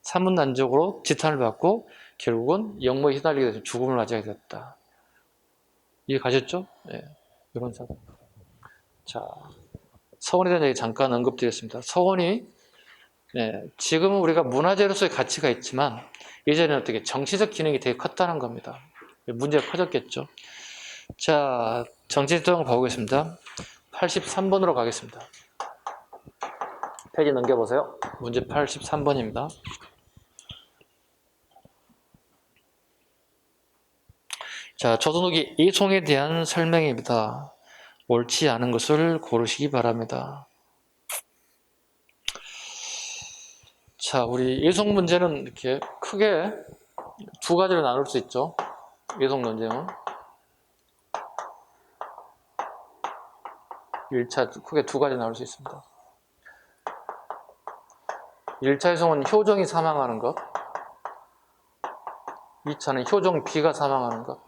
산문난적으로 지탄을 받고 결국은 역모에 휘날리게 돼서 죽음을 맞이하게 됐다. 이해 가셨죠? 네. 이런 사람. 자, 서원에 대한 얘기 잠깐 언급드렸습니다. 서원이 지금은 우리가 문화재로서의 가치가 있지만 예전에는 어떻게 정치적 기능이 되게 컸다는 겁니다. 문제가 커졌겠죠. 자, 정치적 내용을 보겠습니다. 83번으로 가겠습니다. 페이지 넘겨보세요. 문제 83번입니다. 자, 조선후기 이송에 대한 설명입니다. 옳지 않은 것을 고르시기 바랍니다. 자, 우리 예송 문제는 이렇게 크게 두 가지로 나눌 수 있죠. 예송 논쟁은 1차 크게 두 가지 나눌 수 있습니다. 1차 예송은 효정이 사망하는 것, 2차는 효정 B가 사망하는 것.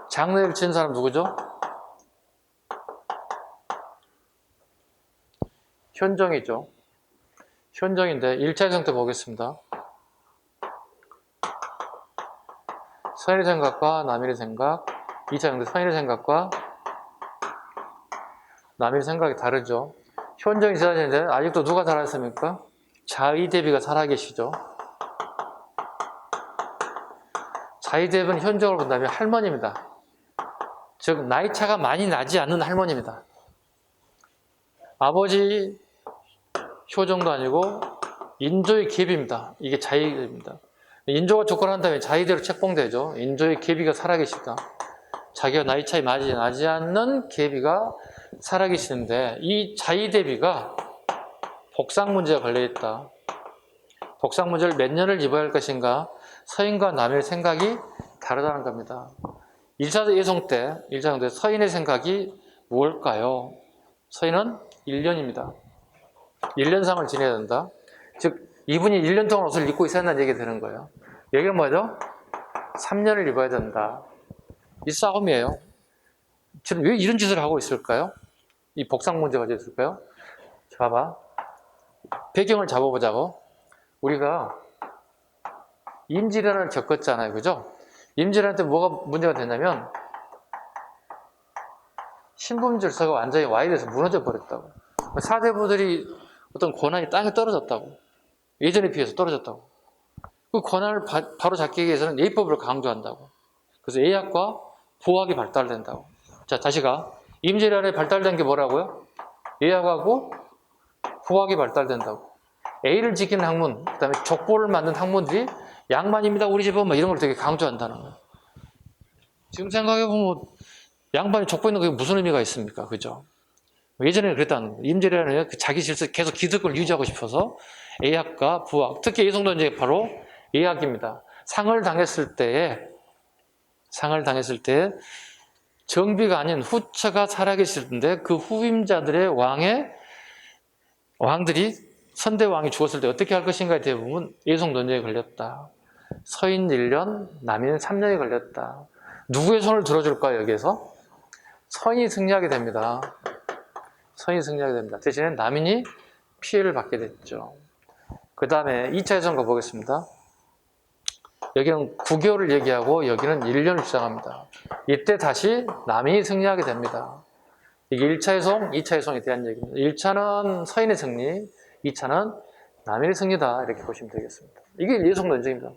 장례를 친 사람 누구죠? 현정이죠. 현정인데 1차 예송 때 보겠습니다. 서인의 생각과 남인의 생각. 2차 예송 때 서인의 생각과 남인의 생각이 다르죠. 현정이 지나치는데 아직도 누가 살아있습니까? 자의 대비가 살아계시죠. 자의 대비는 현정을 본다면 할머니입니다. 즉 나이 차가 많이 나지 않는 할머니입니다. 아버지 효정도 아니고 인조의 계비입니다. 이게 자의 대비입니다. 인조가 조건한다면 자의대로 책봉되죠. 인조의 계비가 살아계시다. 자기가 나이 차이 많이 나지 않는 계비가 살아계시는데 이 자의 대비가 복상 문제가 걸려있다. 복상 문제를 몇 년을 입어야 할 것인가? 서인과 남의 생각이 다르다는 겁니다. 1차 예송 때 서인의 생각이 무엇일까요? 서인은 1년입니다. 1년상을 지내야 된다. 즉 이분이 1년 동안 옷을 입고 있어야 한다는 얘기가 되는 거예요. 여기는 뭐죠? 3년을 입어야 된다. 이 싸움이에요. 지금 왜 이런 짓을 하고 있을까요? 이 복상 문제가 있을까요? 자, 봐봐. 배경을 잡아보자고. 우리가 임질환을 겪었잖아요. 그죠? 임질환 때 뭐가 문제가 됐냐면 신분 질서가 완전히 와이드해서 무너져 버렸다고. 사대부들이 어떤 권한이 땅에 떨어졌다고. 예전에 비해서 떨어졌다고. 그 권한을 바로 잡기 위해서는 예법을 강조한다고. 그래서 예약과 보학이 발달된다고. 자, 다시 가. 임질환에 발달된 게 뭐라고요? 예약하고 보학이 발달된다고. A를 지키는 학문, 그 다음에 족보를 만든 학문들이 양반입니다. 우리 집은 뭐 이런 걸 되게 강조한다는 거예요. 지금 생각해보면 양반이 족보 있는 게 무슨 의미가 있습니까? 그죠? 예전에는 그랬다는 거예요. 임질환은 자기 질서 계속 기득권을 유지하고 싶어서 예약과 부학, 특히 예송도 이제 바로 예약입니다. 상을 당했을 때 정비가 아닌 후처가 살아계실 텐데 그 후임자들의 왕들이 선대왕이 죽었을 때 어떻게 할 것인가에 대부분 예송 논쟁에 걸렸다. 서인 1년, 남인 3년이 걸렸다. 누구의 손을 들어줄까요, 여기에서? 서인이 승리하게 됩니다. 대신에 남인이 피해를 받게 됐죠. 그 다음에 2차 예선 가보겠습니다. 여기는 9개월을 얘기하고 여기는 1년을 주장합니다. 이때 다시 남인이 승리하게 됩니다. 이게 1차 예송, 2차 예송에 대한 얘기입니다. 1차는 서인의 승리, 2차는 남인의 승리다. 이렇게 보시면 되겠습니다. 이게 예송 논쟁입니다.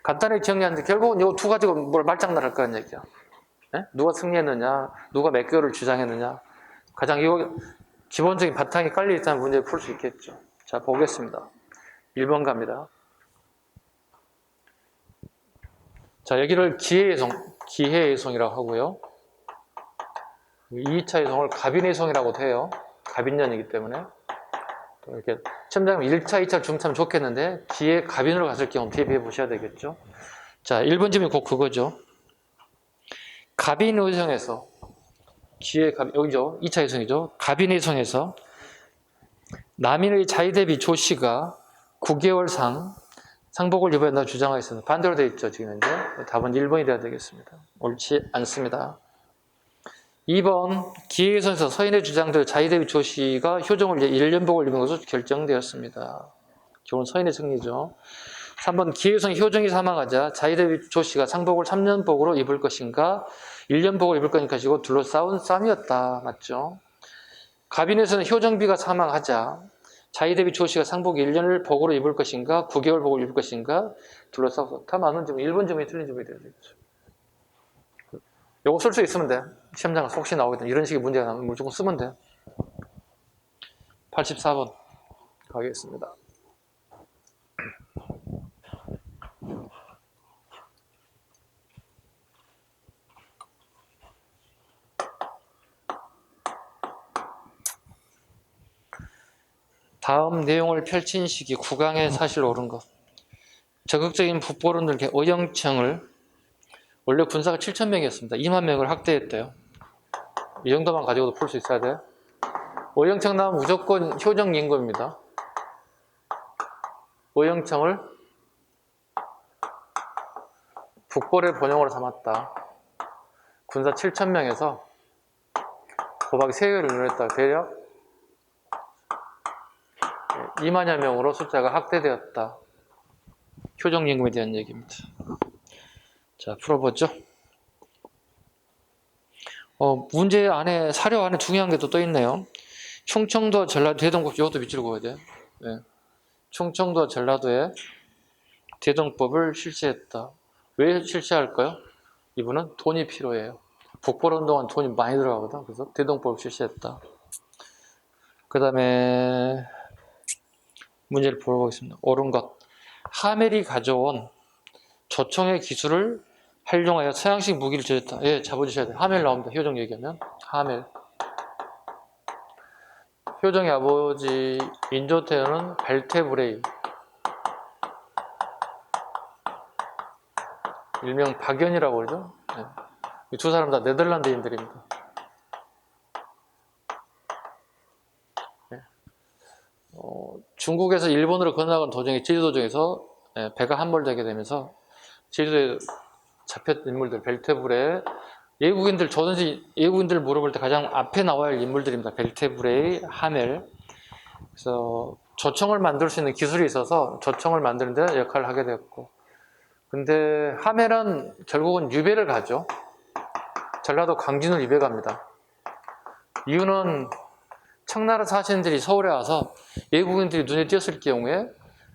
간단하게 정리하는데 결국은 이 두 가지가 뭘 말장난할 거라는 얘기야. 네? 누가 승리했느냐, 누가 몇 개월을 주장했느냐. 가장 이거 기본적인 바탕이 깔려있다는 문제를 풀 수 있겠죠. 자, 보겠습니다. 1번 갑니다. 자, 여기를 기해예송이라고 하고요. 2차 예송을 갑인예송이라고도 해요. 갑인년이기 때문에. 또 이렇게 첨자면 1차, 2차를 중차면 좋겠는데 기해 갑인으로 갔을 경우 대비해 보셔야 되겠죠. 자, 1번 질문이 곧 그거죠. 갑인예송에서 기해 갑인, 여기죠. 2차 예송이죠. 갑인예송에서 남인의 자의 대비 조씨가 9개월 상복을 입어야 한다고 주장하였습니다. 반대로 되어 있죠. 지금 현재. 답은 1번이 되어야 되겠습니다. 옳지 않습니다. 2번 기해예송에서 서인의 주장대로 자의 대비 조씨가 효정을 1년복을 입은 것으로 결정되었습니다. 결국은 서인의 승리죠. 3번 기해예송의 효정이 사망하자 자의 대비 조씨가 상복을 3년복으로 입을 것인가 1년복을 입을 것인가 둘러싸운 싸움이었다. 맞죠? 갑인에서는 효정비가 사망하자 자의 대비 조씨가 상복 1년을 복으로 입을 것인가 9개월 복을 입을 것인가 둘러싸고 다 많은 질문 1번 질문이 틀린 질문이 되겠죠. 요거 쓸 수 있으면 돼. 시험장 혹시 나오거든. 이런 식의 문제가 나오면 무조건 쓰면 돼. 84번 가겠습니다. 다음 내용을 펼친 시기 국왕의 사실 옳은 것. 적극적인 북보론들 의영청을 원래 군사가 7,000명이었습니다. 2만 명을 확대했대요. 이 정도만 가지고도 풀 수 있어야 돼. 의영청 나오면 무조건 효정 인구입니다. 의영청을 북벌의 본영으로 삼았다. 군사 7,000명에서 도박이 3개를 늘렸다. 대략 2만여 명으로 숫자가 확대되었다. 효정임금에 대한 얘기입니다. 자, 풀어보죠. 문제 안에, 사료 안에 중요한 게 또 떠 있네요. 충청도, 전라도, 대동법 이것도 밑줄 그어야 돼. 예. 충청도, 전라도에 대동법을 실시했다. 왜 실시할까요? 이분은 돈이 필요해요. 북벌운동은 돈이 많이 들어가거든. 그래서 대동법을 실시했다. 그 다음에 문제를 풀어보겠습니다. 옳은 것. 하멜이 가져온 조총의 기술을 활용하여 서양식 무기를 제조했다. 예, 잡아주셔야 돼요. 하멜 나옵니다. 효정 얘기하면. 하멜. 효정의 아버지 인조태어는 벨테브레이. 일명 박연이라고 그러죠. 네. 이 두 사람 다 네덜란드인들입니다. 네. 중국에서 일본으로 건너간 도중에 제주도중에서 배가 함몰되게 되면서 제주도에 잡혔던 인물들, 벨테브레, 외국인들, 조선시 외국인들 물어볼 때 가장 앞에 나와야 할 인물들입니다. 벨테브레이, 하멜. 그래서 조총을 만들 수 있는 기술이 있어서 조총을 만드는 데 역할을 하게 되었고, 근데 하멜은 결국은 유배를 가죠. 전라도 강진을 유배 갑니다. 이유는 청나라 사신들이 서울에 와서 외국인들이 눈에 띄었을 경우에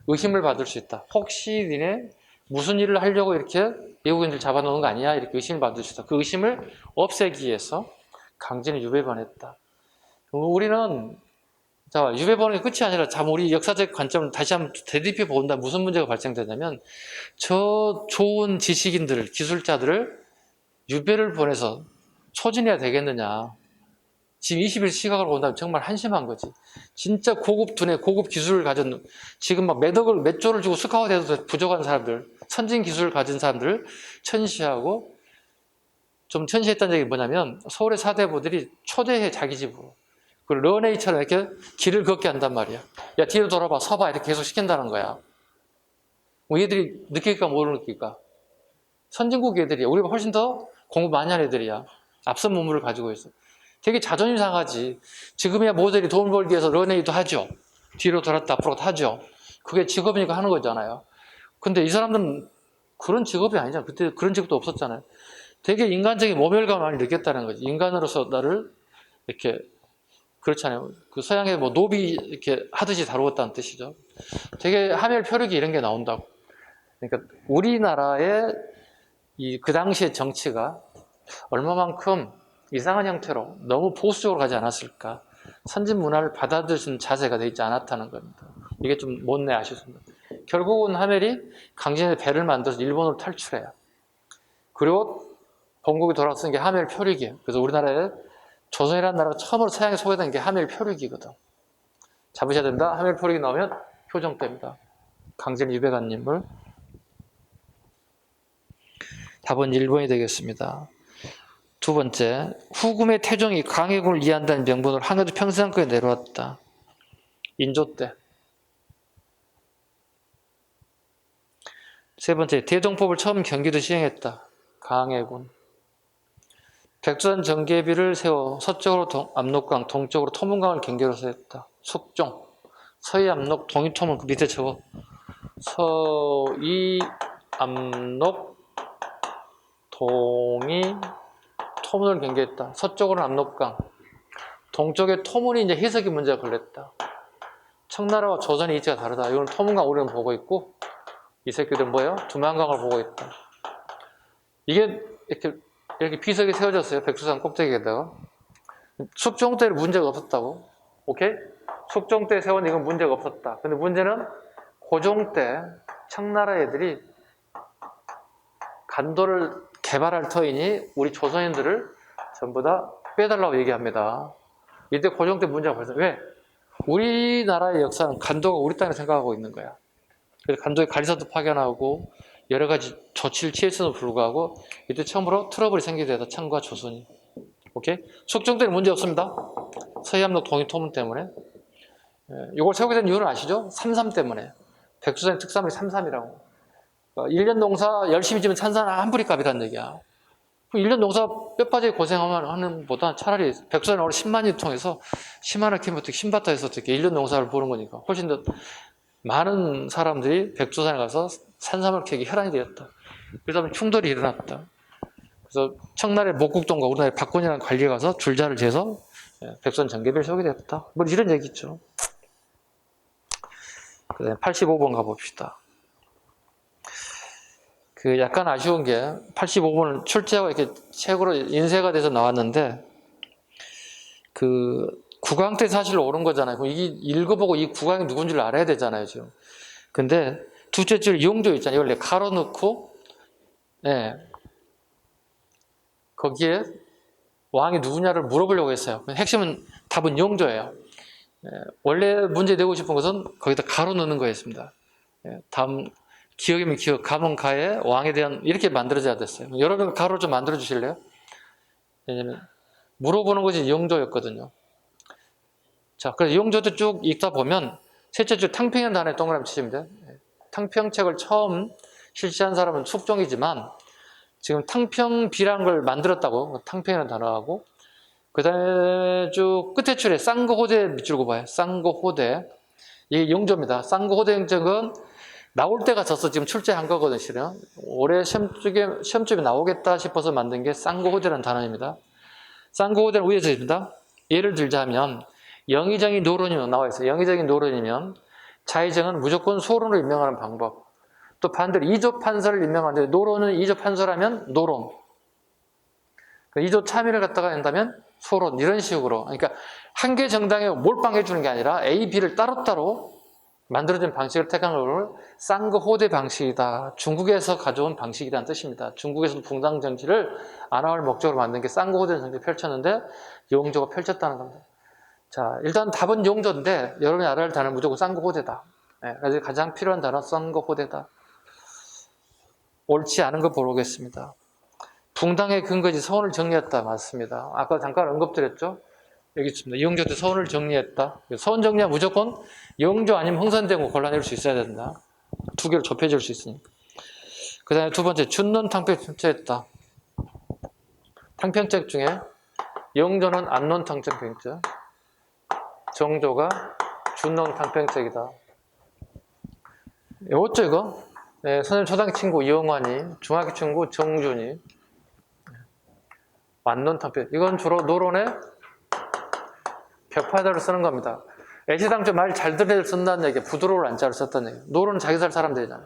의심을 받을 수 있다. 혹시 니네 무슨 일을 하려고 이렇게 외국인들 잡아놓는 거 아니야? 이렇게 의심을 받을 수 있다. 그 의심을 없애기 위해서 강진을 유배 보냈다. 우리는 자, 유배 보는 게 끝이 아니라 참 우리 역사적 관점을 다시 한번 되짚어 본다. 무슨 문제가 발생되냐면 저 좋은 지식인들을, 기술자들을 유배를 보내서 소진해야 되겠느냐. 지금 21 시각으로 본다면 정말 한심한 거지. 진짜 고급 두뇌, 고급 기술을 가진, 지금 막 몇 조를 주고 스카웃해도 부족한 사람들, 선진 기술을 가진 사람들을 천시하고, 좀 천시했다는 얘기 뭐냐면 서울의 사대부들이 초대해 자기 집으로. 그 런웨이처럼 이렇게 길을 걷게 한단 말이야. 야, 뒤로 돌아봐, 서봐, 이렇게 계속 시킨다는 거야. 뭐 얘들이 느낄까 모르는 느낄까? 선진국 애들이야. 우리가 훨씬 더 공부 많이 한 애들이야. 앞선 문물을 가지고 있어. 되게 자존심 상하지. 지금이야 모델이 돈 벌기 위해서 런웨이도 하죠. 뒤로 돌았다 앞으로 하죠. 그게 직업이니까 하는 거잖아요. 근데 이 사람들은 그런 직업이 아니잖아. 그때 그런 직업도 없었잖아요. 되게 인간적인 모멸감을 많이 느꼈다는 거지. 인간으로서 나를 이렇게, 그렇잖아요. 그 서양의 뭐 노비 이렇게 하듯이 다루었다는 뜻이죠. 되게 하멜 표류기 이런 게 나온다고. 그러니까 우리나라의 그 당시의 정치가 얼마만큼 이상한 형태로 너무 보수적으로 가지 않았을까. 선진 문화를 받아들이는 자세가 되어 있지 않았다는 겁니다. 이게 좀 못내 아쉽습니다. 결국은 하멜이 강진의 배를 만들어서 일본으로 탈출해요. 그리고 본국에 돌아선 게 하멜 표류기예요. 그래서 우리나라에 조선이라는 나라가 처음으로 서양에 소개된 게 하멜 표류기거든. 잡으셔야 된다. 하멜 표류기 나오면 효정 때입니다. 강진 유배 간 인물. 답은 1번이 되겠습니다. 두 번째, 후금의 태종이 강해군을 이해한다는 명분으로 항해도 평상권에 내려왔다. 인조 때. 세 번째, 대동법을 처음 경기도 시행했다. 강해군. 백두산 정계비를 세워 서쪽으로 압록강, 동쪽으로 토문강을 경계로서 했다. 숙종. 서이 압록, 동이 토문 그 밑에 적어. 서이 압록, 동이 토문을 경계했다. 서쪽으로는 압록강, 동쪽에 토문이 이제 해석이 문제가 걸렸다. 청나라와 조선의 위치가 다르다. 이건 토문강 우리는 보고 있고 이 새끼들 뭐예요? 두만강을 보고 있다. 이게 이렇게 비석이 세워졌어요. 백두산 꼭대기에다가. 숙종 때는 문제가 없었다고. 오케이? 숙종 때 세운 이건 문제가 없었다. 근데 문제는 고종 때 청나라 애들이 간도를 개발할 터이니 우리 조선인들을 전부 다 빼달라고 얘기합니다. 이때 고종 때 문제가 발생. 왜? 우리나라의 역사는 간도가 우리 땅에 생각하고 있는 거야. 그래서 간도에 관리사도 파견하고 여러 가지 조치를 취했음에도 불구하고 이때 처음으로 트러블이 생기게 되다. 청과 조선이. 오케이? 숙종 때는 문제 없습니다. 서해암록 동해토문 때문에. 이걸 세우게 된 이유는 아시죠? 삼삼 때문에. 백두산의 특산물이 삼삼이라고. 1년 농사 열심히 지면 찬산 한 뿌리 값이라는 얘기야. 1년 농사 뼈 빠지게 고생하는 보다 차라리 백두산에 오늘 10만이 통해서 10만원 키부터 신바다에서 어떻게 1년 농사를 보는 거니까 훨씬 더 많은 사람들이 백두산에 가서 산삼을 캐기 혈안이 되었다. 그러다 충돌이 일어났다. 그래서 청나라의 목국동과 우리나라의 박권이라는 관리가 가서 줄자를 재서 백선 정계별 속이 됐다. 뭐 이런 얘기죠. 그다음에 85번 가봅시다. 그 약간 아쉬운 게 85번은 출제하고 이렇게 책으로 인쇄가 돼서 나왔는데 그 구강 때 사실 옳은 거잖아요. 그럼 이게 읽어보고 이 구강이 누군지를 알아야 되잖아요, 지금. 근데 두째 줄 용조 있잖아요. 이걸 가로 넣고, 거기에 왕이 누구냐를 물어보려고 했어요. 핵심은 답은 용조예요. 원래 문제 내고 싶은 것은 거기다 가로 넣는 거였습니다. 다음 기억이면 기억, 가면 가에 왕에 대한 이렇게 만들어져야 됐어요. 여러분 가로 좀 만들어 주실래요? 왜냐면 물어보는 것이 용조였거든요. 자, 그래서 용조도 쭉 읽다 보면 셋째 줄 탕평이라는 단어에 동그라미 치시면 돼요. 탕평책을 처음 실시한 사람은 숙종이지만 지금 탕평비라는 걸 만들었다고, 탕평이라는 단어하고 그 다음에 쭉 끝에 줄에 쌍거호대 밑줄고 봐요. 쌍거호대. 이게 용조입니다. 쌍거호대 행적은 나올 때가 졌어. 지금 출제한 거거든요, 실은. 올해 시험집에 나오겠다 싶어서 만든 게 쌍거호대라는 단어입니다. 쌍거호대는 위에서 있습니다. 예를 들자면 영의정이 노론이면 나와 있어요. 영의정이 노론이면 자의정은 무조건 소론으로 임명하는 방법. 또 반대로 이조 판서를 임명하는데 노론은 이조 판서라면 노론. 이조 참의를 갖다가 한다면 소론. 이런 식으로. 그러니까 한 개 정당에 몰빵해 주는 게 아니라 A, B를 따로따로 만들어진 방식을 택한 걸 쌍거호대 방식이다. 중국에서 가져온 방식이라는 뜻입니다. 중국에서도 붕당 정치를 안화할 목적으로 만든 게 쌍거호대 정치를 펼쳤는데 용조가 펼쳤다는 겁니다. 자, 일단 답은 용조인데 여러분이 알아야 할 단어는 무조건 쌍거호대다. 그래서 가장 필요한 단어는 쌍거호대다. 옳지 않은 거 보겠습니다. 붕당의 근거지 서원을 정리했다. 맞습니다. 아까 잠깐 언급드렸죠? 여기 있습니다. 용조 때 서원을 정리했다. 서원 정리하면 무조건 용조 아니면 흥선되고 골라낼 수 있어야 된다. 두 개를 좁혀줄 수 있으니까. 그 다음에 두 번째, 준론 탕평책했다. 탕평책 중에 용조는 안론 탕평책, 정조가 준론 탕평책이다. 어쩌 이거? 네, 선생님 초등학교 친구 이영환이, 중학교 친구 정준이, 안론 탕평. 이건 주로 노론의 벽파자를 쓰는 겁니다. 애시당초 말 잘 들은 애들 쓴다는 얘기야. 부드러울 안자를 썼다는 얘기야. 노론은 자기 살 사람들이잖아.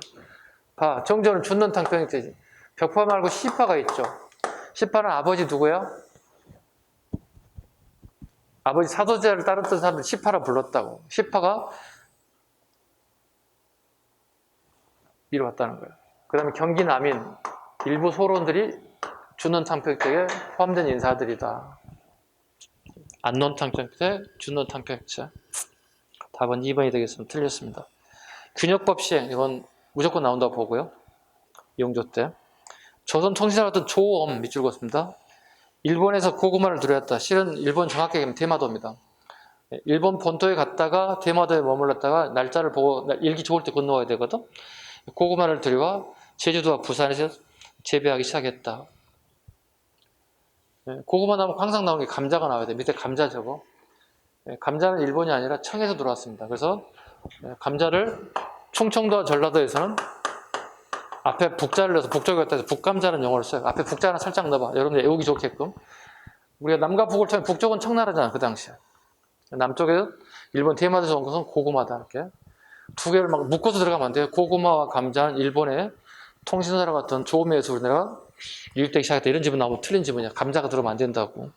봐, 정조는 준론 탕평책이지. 벽파 말고 시파가 있죠. 시파는 아버지 누구야? 아버지 사도제를 따랐던 사람들 시파라 불렀다고. 시파가 이뤄왔다는 거예요. 그 다음에 경기 남인 일부 소론들이 준론 탕평책에 포함된 인사들이다. 안론 탕평책, 준론 탕평책. 답은 2번이 되겠습니다. 틀렸습니다. 균역법 시행, 이건 무조건 나온다고 보고요. 용조 때. 조선 통신사 같은 조엄 밑줄 긋습니다. 일본에서 고구마를 들여왔다. 실은 일본 정확하게 얘기하면 대마도입니다. 일본 본토에 갔다가 대마도에 머물렀다가 날짜를 보고 일기 좋을 때 건너와야 되거든. 고구마를 들여와 제주도와 부산에서 재배하기 시작했다. 고구마 나오면 항상 나오는 게 감자가 나와야 돼. 밑에 감자 저거. 감자는 일본이 아니라 청에서 들어왔습니다. 그래서 감자를 충청도와 전라도에서는 앞에 북자를 넣어서 북쪽에 갖다 해서 북감자는 용어를 써요. 앞에 북자 하나 살짝 넣어봐. 여러분들 외우기 좋게끔. 우리가 남과 북을 처음에 북쪽은 청나라잖아. 그 당시에. 남쪽에 일본 대마도에서 온 것은 고구마다. 이렇게. 두 개를 막 묶어서 들어가면 안 돼요. 고구마와 감자는 일본의 통신사와 같은 조음에서 우리나라가 유입되기 시작했다. 이런 지문 나오면 틀린 지문이야. 감자가 들어오면 안 된다고.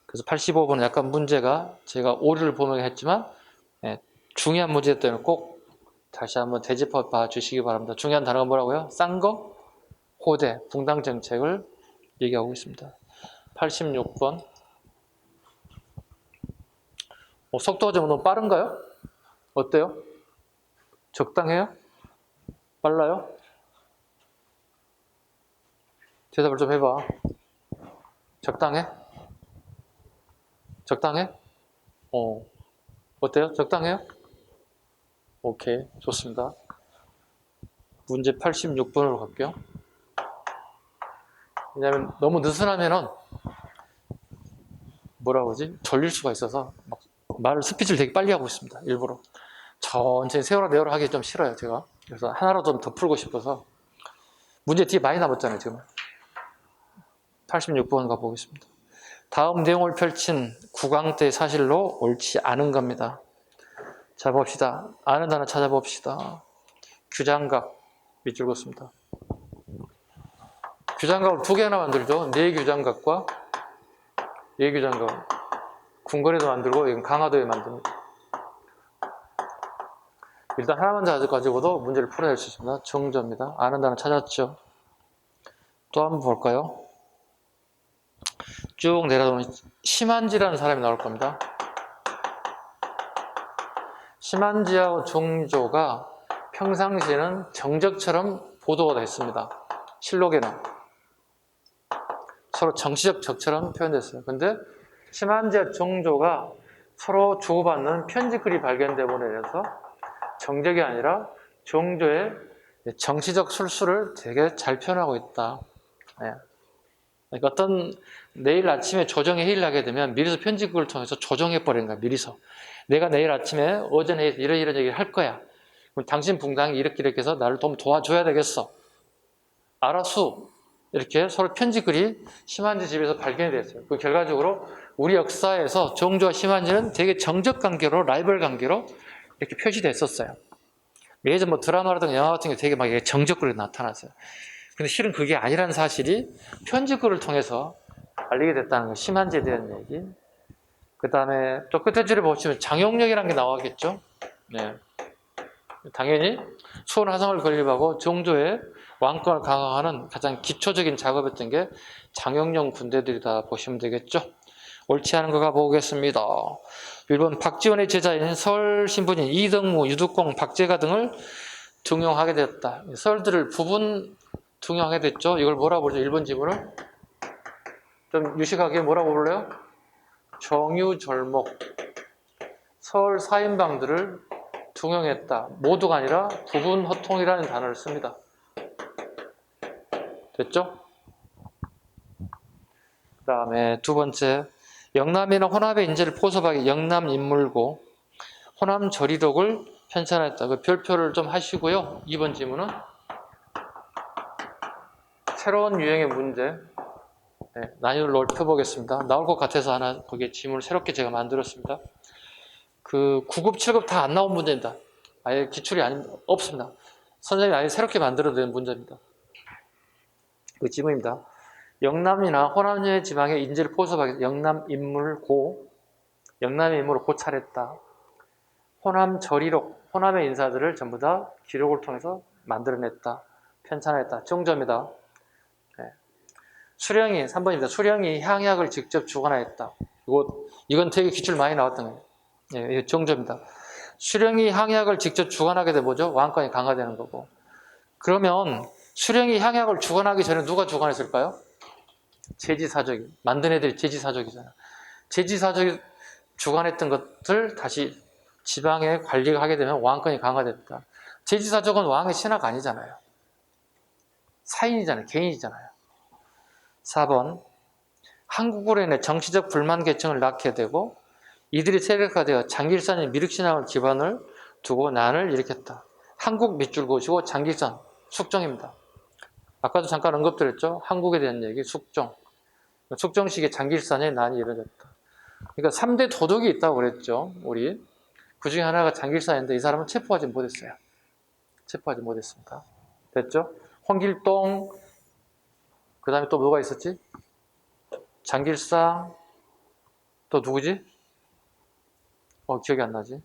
그래서 85번은 약간 문제가 제가 오류를 보면 했지만 중요한 문제 때문에 꼭 다시 한번 되짚어 봐 주시기 바랍니다. 중요한 단어가 뭐라고요? 쌍거, 호대, 붕당 정책을 얘기하고 있습니다. 86번. 속도가 좀 너무 빠른가요? 어때요? 적당해요? 빨라요? 대답을 좀 해봐. 적당해? 적당해? 어때요? 적당해요? 오케이, 좋습니다. 문제 86번으로 갈게요. 왜냐면 너무 느슨하면은 뭐라 그러지? 졸릴 수가 있어서 막 말을 스피치를 되게 빨리 하고 있습니다. 일부러. 천천히 세월아 내월아 하기 좀 싫어요, 제가. 그래서 하나라도 좀 더 풀고 싶어서. 문제 뒤에 많이 남았잖아요, 지금. 86번 가보겠습니다. 다음 내용을 펼친 구강 때의 사실로 옳지 않은 겁니다. 자, 봅시다. 아는 단어 찾아봅시다. 규장각 밑줄 긋습니다. 규장각을 두 개나 만들죠. 내규장각과 예규장각. 궁궐에도 만들고 이건 강화도에 만듭니다. 일단 하나만 가지고도 문제를 풀어낼 수 있습니다. 정조입니다. 아는 단어 찾았죠. 또 한번 볼까요? 쭉 내려가면 심한지라는 사람이 나올 겁니다. 심한지하고 정조가 평상시에는 정적처럼 보도가 됐습니다. 실록에는 서로 정치적 적처럼 표현됐어요. 근데 심한지와 정조가 서로 주고받는 편지글이 발견됨으로 인해서 정적이 아니라 정조의 정치적 술수를 되게 잘 표현하고 있다. 네. 그러니까 어떤 내일 아침에 조정회 의를 하게 되면 미리서 편집국을 통해서 조정해버리는 거야. 미리서. 내가 내일 아침에 오전에 이런 얘기를 할 거야. 그럼 당신 붕당이 이렇게 해서 나를 좀 도와줘야 되겠어. 알아수. 이렇게 서로 편집글이 심한지 집에서 발견이 됐어요. 그 결과적으로 우리 역사에서 정조와 심한지는 되게 정적 관계로, 라이벌 관계로 이렇게 표시됐었어요. 예전 뭐 드라마라든가 영화 같은 게 되게 막 정적글이 나타났어요. 근데 실은 그게 아니라는 사실이 편집글을 통해서 알리게 됐다는 거, 심한지에 대한 얘기. 그 다음에 또 끝에 줄에 보시면 장용력이라는 게 나와겠죠. 네. 당연히 수원 화성을 건립하고 정조의 왕권을 강화하는 가장 기초적인 작업이었던 게 장용령 군대들이다 보시면 되겠죠. 옳지 않은 거 가보겠습니다. 1번 박지원의 제자인 서울 신분인 이덕무, 유득공, 박제가 등을 등용하게 되었다. 서울들을 부분 등용하게 됐죠. 이걸 뭐라고 부르죠? 1번 지문을 좀 유식하게 뭐라고 불러요? 정유절목. 서울 사인방들을 등용했다. 모두가 아니라 부분 허통이라는 단어를 씁니다. 됐죠? 그 다음에 두 번째, 영남이나 호남의 인재를 포섭하기 영남인물고 호남저리록을 편찬했다. 그 별표를 좀 하시고요. 2번 지문은 새로운 유형의 문제, 네, 난이도를 넓혀보겠습니다. 나올 것 같아서 하나 거기에 지문을 새롭게 제가 만들었습니다. 그 9급, 7급 다 안 나온 문제입니다. 아예 기출이 없습니다. 선생님이 아예 새롭게 만들어낸 문제입니다. 그 지문입니다. 영남이나 호남의 지방의 인재를 포섭하기 영남인물고, 영남의 인물을 고찰했다. 호남저리록, 호남의 인사들을 전부 다 기록을 통해서 만들어냈다. 편찬했다. 정조입니다. 네. 수령이, 3번입니다. 수령이 향약을 직접 주관하였다. 이건 되게 기출 많이 나왔던 거예요. 네, 정조입니다. 수령이 향약을 직접 주관하게 되면 뭐죠? 왕권이 강화되는 거고. 그러면 수령이 향약을 주관하기 전에 누가 주관했을까요? 제지사족이. 만든 애들이 제지사족이잖아. 제지사족이 주관했던 것들 다시 지방에 관리를 하게 되면 왕권이 강화됐다. 제지사족은 왕의 신하가 아니잖아요. 사인이잖아요. 개인이잖아요. 4번, 한국으로 인해 정치적 불만 계층을 낳게 되고 이들이 세력화되어 장길산의 미륵신앙을 기반을 두고 난을 일으켰다. 한국 밑줄 그으시고 장길산, 숙종입니다. 아까도 잠깐 언급드렸죠. 한국에 대한 얘기, 숙종. 숙종식의 장길산에 난이 이루어졌다. 그러니까 3대 도둑이 있다고 그랬죠. 우리. 그 중에 하나가 장길산인데 이 사람은 체포하지 못했어요. 체포하지 못했습니다. 됐죠? 홍길동, 그 다음에 또 누가 있었지? 장길상, 또 누구지? 기억이 안 나지?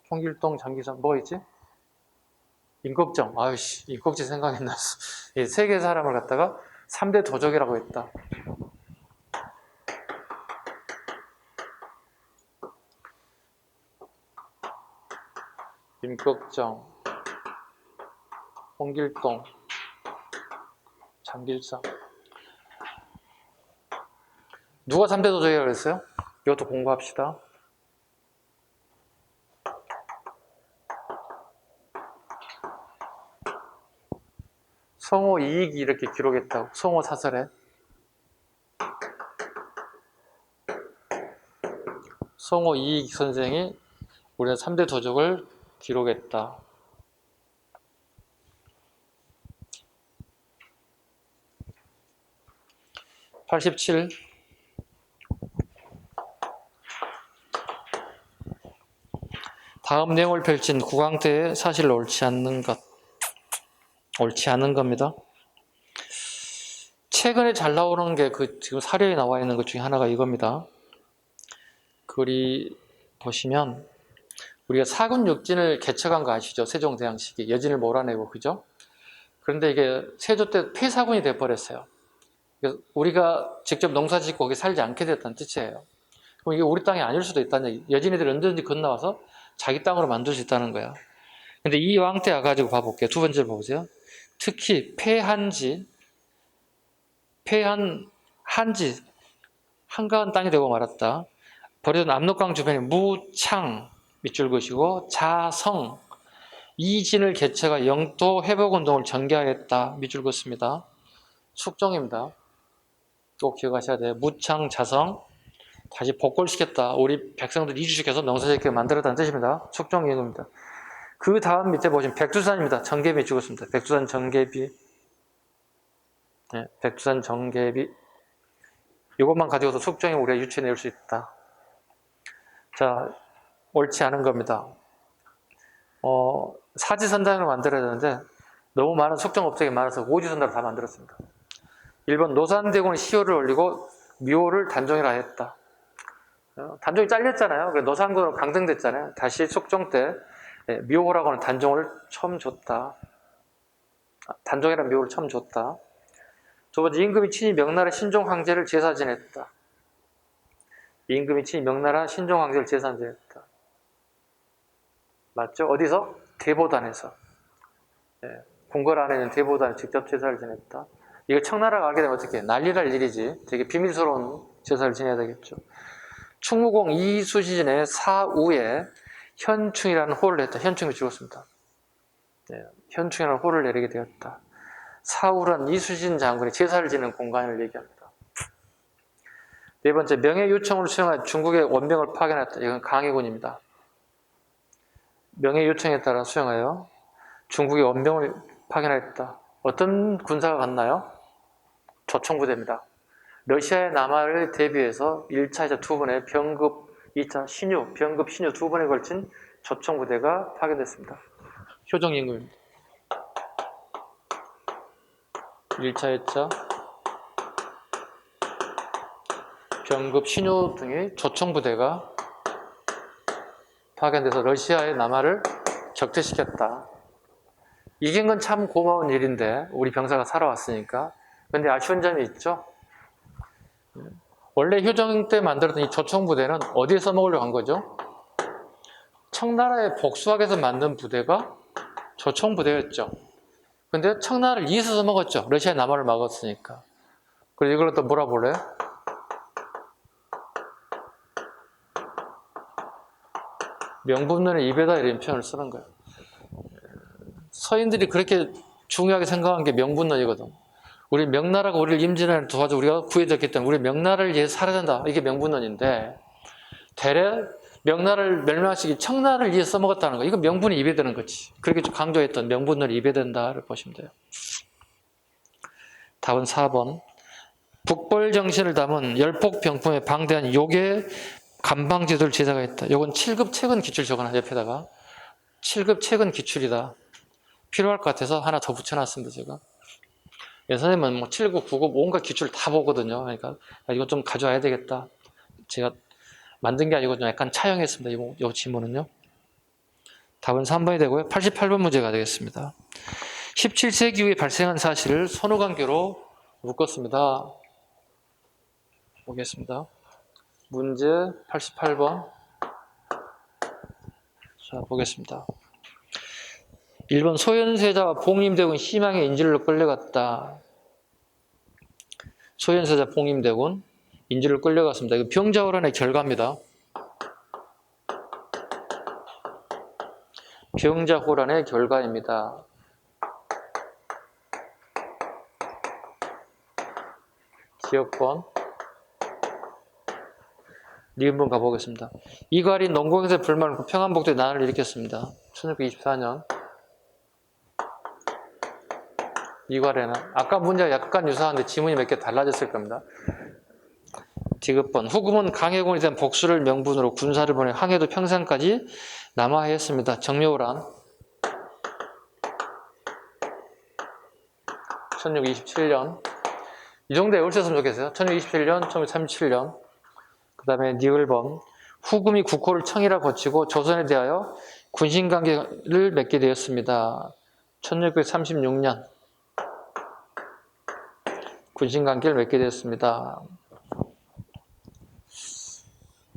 홍길동, 장길상, 뭐가 있지? 임꺽정. 아유씨, 임꺽정 생각이 안 났어. 이 세 개 사람을 갖다가 3대 도적이라고 했다. 임꺽정, 홍길동, 장길상. 누가 3대 도적이라고 그랬어요? 이것도 공부합시다. 성호 이익이 이렇게 기록했다고. 성호 사설에. 성호 이익 선생이 우리는 3대 도적을 기록했다. 87. 다음 내용을 펼친 구강태의 사실 옳지 않는 것. 옳지 않은 겁니다. 최근에 잘 나오는 게 지금 사료에 나와 있는 것 중에 하나가 이겁니다. 글이 보시면 우리가 사군육진을 개척한 거 아시죠? 세종대왕식이 여진을 몰아내고, 그죠? 그런데 이게 세조 때 폐사군이 돼버렸어요. 그래서 우리가 직접 농사짓고 거기 살지 않게 됐다는 뜻이에요. 그럼 이게 우리 땅이 아닐 수도 있다는 얘기. 여진이들이 언제든지 건너와서 자기 땅으로 만들 수 있다는 거야. 근데 이 왕때 와가지고 봐볼게요. 두 번째 보세요. 특히 한지, 한가한 땅이 되고 말았다. 버려둔 압록강 주변에 무창 밑줄 그시고 자성 이 진을 개체가 영토 회복운동을 전개하였다. 밑줄 긋습니다. 숙종입니다. 꼭 기억하셔야 돼요. 무창 자성 다시 복골시켰다. 우리 백성들 이주시켜서 농사짓게 만들었다는 뜻입니다. 숙종 임금입니다. 그 다음 밑에 보시면 백두산입니다. 정계비 죽었습니다. 백두산 정계비. 네, 백두산 정계비. 이것만 가지고도 숙종이 우리가 유추해낼 수 있다. 자, 옳지 않은 겁니다. 사지선단을 만들어야 되는데 너무 많은 숙종업적이 많아서 오지선단을 다 만들었습니다. 1번 노산대군이 시효를 올리고 묘를 단종이라 했다. 단종이 잘렸잖아요. 그래서 노산군으로 강등됐잖아요. 다시 숙종 때 묘호라고 하는 단종을 처음 줬다. 단종이라는 묘를 처음 줬다. 두 번째, 임금이 친히 명나라 신종 황제를 제사 지냈다. 임금이 친히 명나라 신종 황제를 제사 지냈다. 맞죠? 어디서? 대보단에서. 궁궐 안에 있는 대보단에 직접 제사를 지냈다. 이거 청나라가 알게 되면 어떻게 난리 날 일이지. 되게 비밀스러운 제사를 지내야 되겠죠. 충무공 이수지진의 사우에 현충이라는 호를 냈다. 현충이 죽었습니다. 현충이라는 호를 내리게 되었다. 사우란 이수진 장군이 제사를 지내는 공간을 얘기합니다. 네 번째, 명예요청을 수행하여 중국의 원병을 파견했다. 이건 강해군입니다. 명예요청에 따라 수행하여 중국의 원병을 파견했다. 어떤 군사가 갔나요? 조총부대입니다. 러시아의 남하를 대비해서 1차, 2차 두 번의 병급, 2차 신유, 병급, 신유 두 번에 걸친 조총부대가 파견됐습니다. 효정임금입니다. 1차, 2차 병급, 신유 등의 조총부대가 파견돼서 러시아의 남하를 격퇴시켰다. 이긴 건 참 고마운 일인데 우리 병사가 살아왔으니까. 근데 아쉬운 점이 있죠. 원래 효정 때 만들었던 이 조총부대는 어디에 써먹으려고 한 거죠? 청나라의 복수학에서 만든 부대가 조총부대였죠. 근데 청나라를 이에서 써먹었죠. 러시아의 남하를 막았으니까. 그래서 이걸 또 뭐라 볼래요? 명분론의 입에다 이런 표현을 쓰는 거예요. 서인들이 그렇게 중요하게 생각한 게 명분론이거든. 우리 명나라가 우리를 임진왜란을 도와줘 우리가 구해졌기 때문에 우리 명나라를 위해서 살아야 된다. 이게 명분론인데 대래 명나라를 멸망시키 청나라를 위해서 써먹었다는 거. 이거 명분이 입에 드는 거지. 그렇게 좀 강조했던 명분론이 입에 든다를 보시면 돼요. 답은 4번. 북벌정신을 담은 열폭병풍의 방대한 욕의 감방제도를 제사가 있다. 이건 7급 최근 기출 적어놔 옆에다가. 7급 최근 기출이다. 필요할 것 같아서 하나 더 붙여놨습니다. 제가. 선생님은 뭐 7급, 9급 온갖 기출 다 보거든요. 그러니까 이거 좀 가져와야 되겠다. 제가 만든 게 아니고 좀 약간 차용했습니다. 이 지문은요. 답은 3번이 되고요. 88번 문제가 되겠습니다. 17세기 이후에 발생한 사실을 선후관계로 묶었습니다. 보겠습니다. 문제 88번. 자, 보겠습니다. 1번 소현세자와 봉임대군 희망의 인질로 끌려갔다. 소현세자 봉임대군 인질로 끌려갔습니다. 이거 병자호란의 결과입니다. 병자호란의 결과입니다. 지역번 리은번 가보겠습니다. 이괄이 농공에서 불만을 고 평안북도에 난을 일으켰습니다. 1624년 이괄에는 아까 문제가 약간 유사한데 지문이 몇 개 달라졌을 겁니다. 디귿번 후금은 강해군에 대한 복수를 명분으로 군사를 보내 항해도 평상까지 남하하였습니다. 정려우란 1627년 이 정도에 올렸으면 좋겠어요. 1627년, 1637년 그 다음에 니을범 후금이 국호를 청이라 거치고 조선에 대하여 군신관계를 맺게 되었습니다. 1636년 군신관계를 맺게 되었습니다.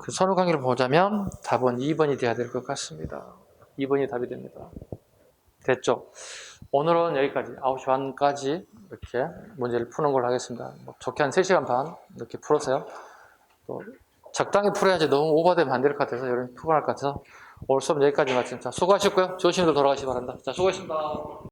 그 선후관계를 보자면 답은 2번이 돼야 될 것 같습니다. 2번이 답이 됩니다. 됐죠? 오늘은 여기까지 9시 반까지 이렇게 문제를 푸는 걸로 하겠습니다. 좋게 한 3시간 반 이렇게 풀었어요. 또 적당히 풀어야지 너무 오버되면 안 될 것 같아서 여러분 피곤할 것 같아서 오늘 수업 여기까지 마칩니다. 수고하셨고요. 조심히 돌아가시기 바랍니다. 자, 수고하셨습니다.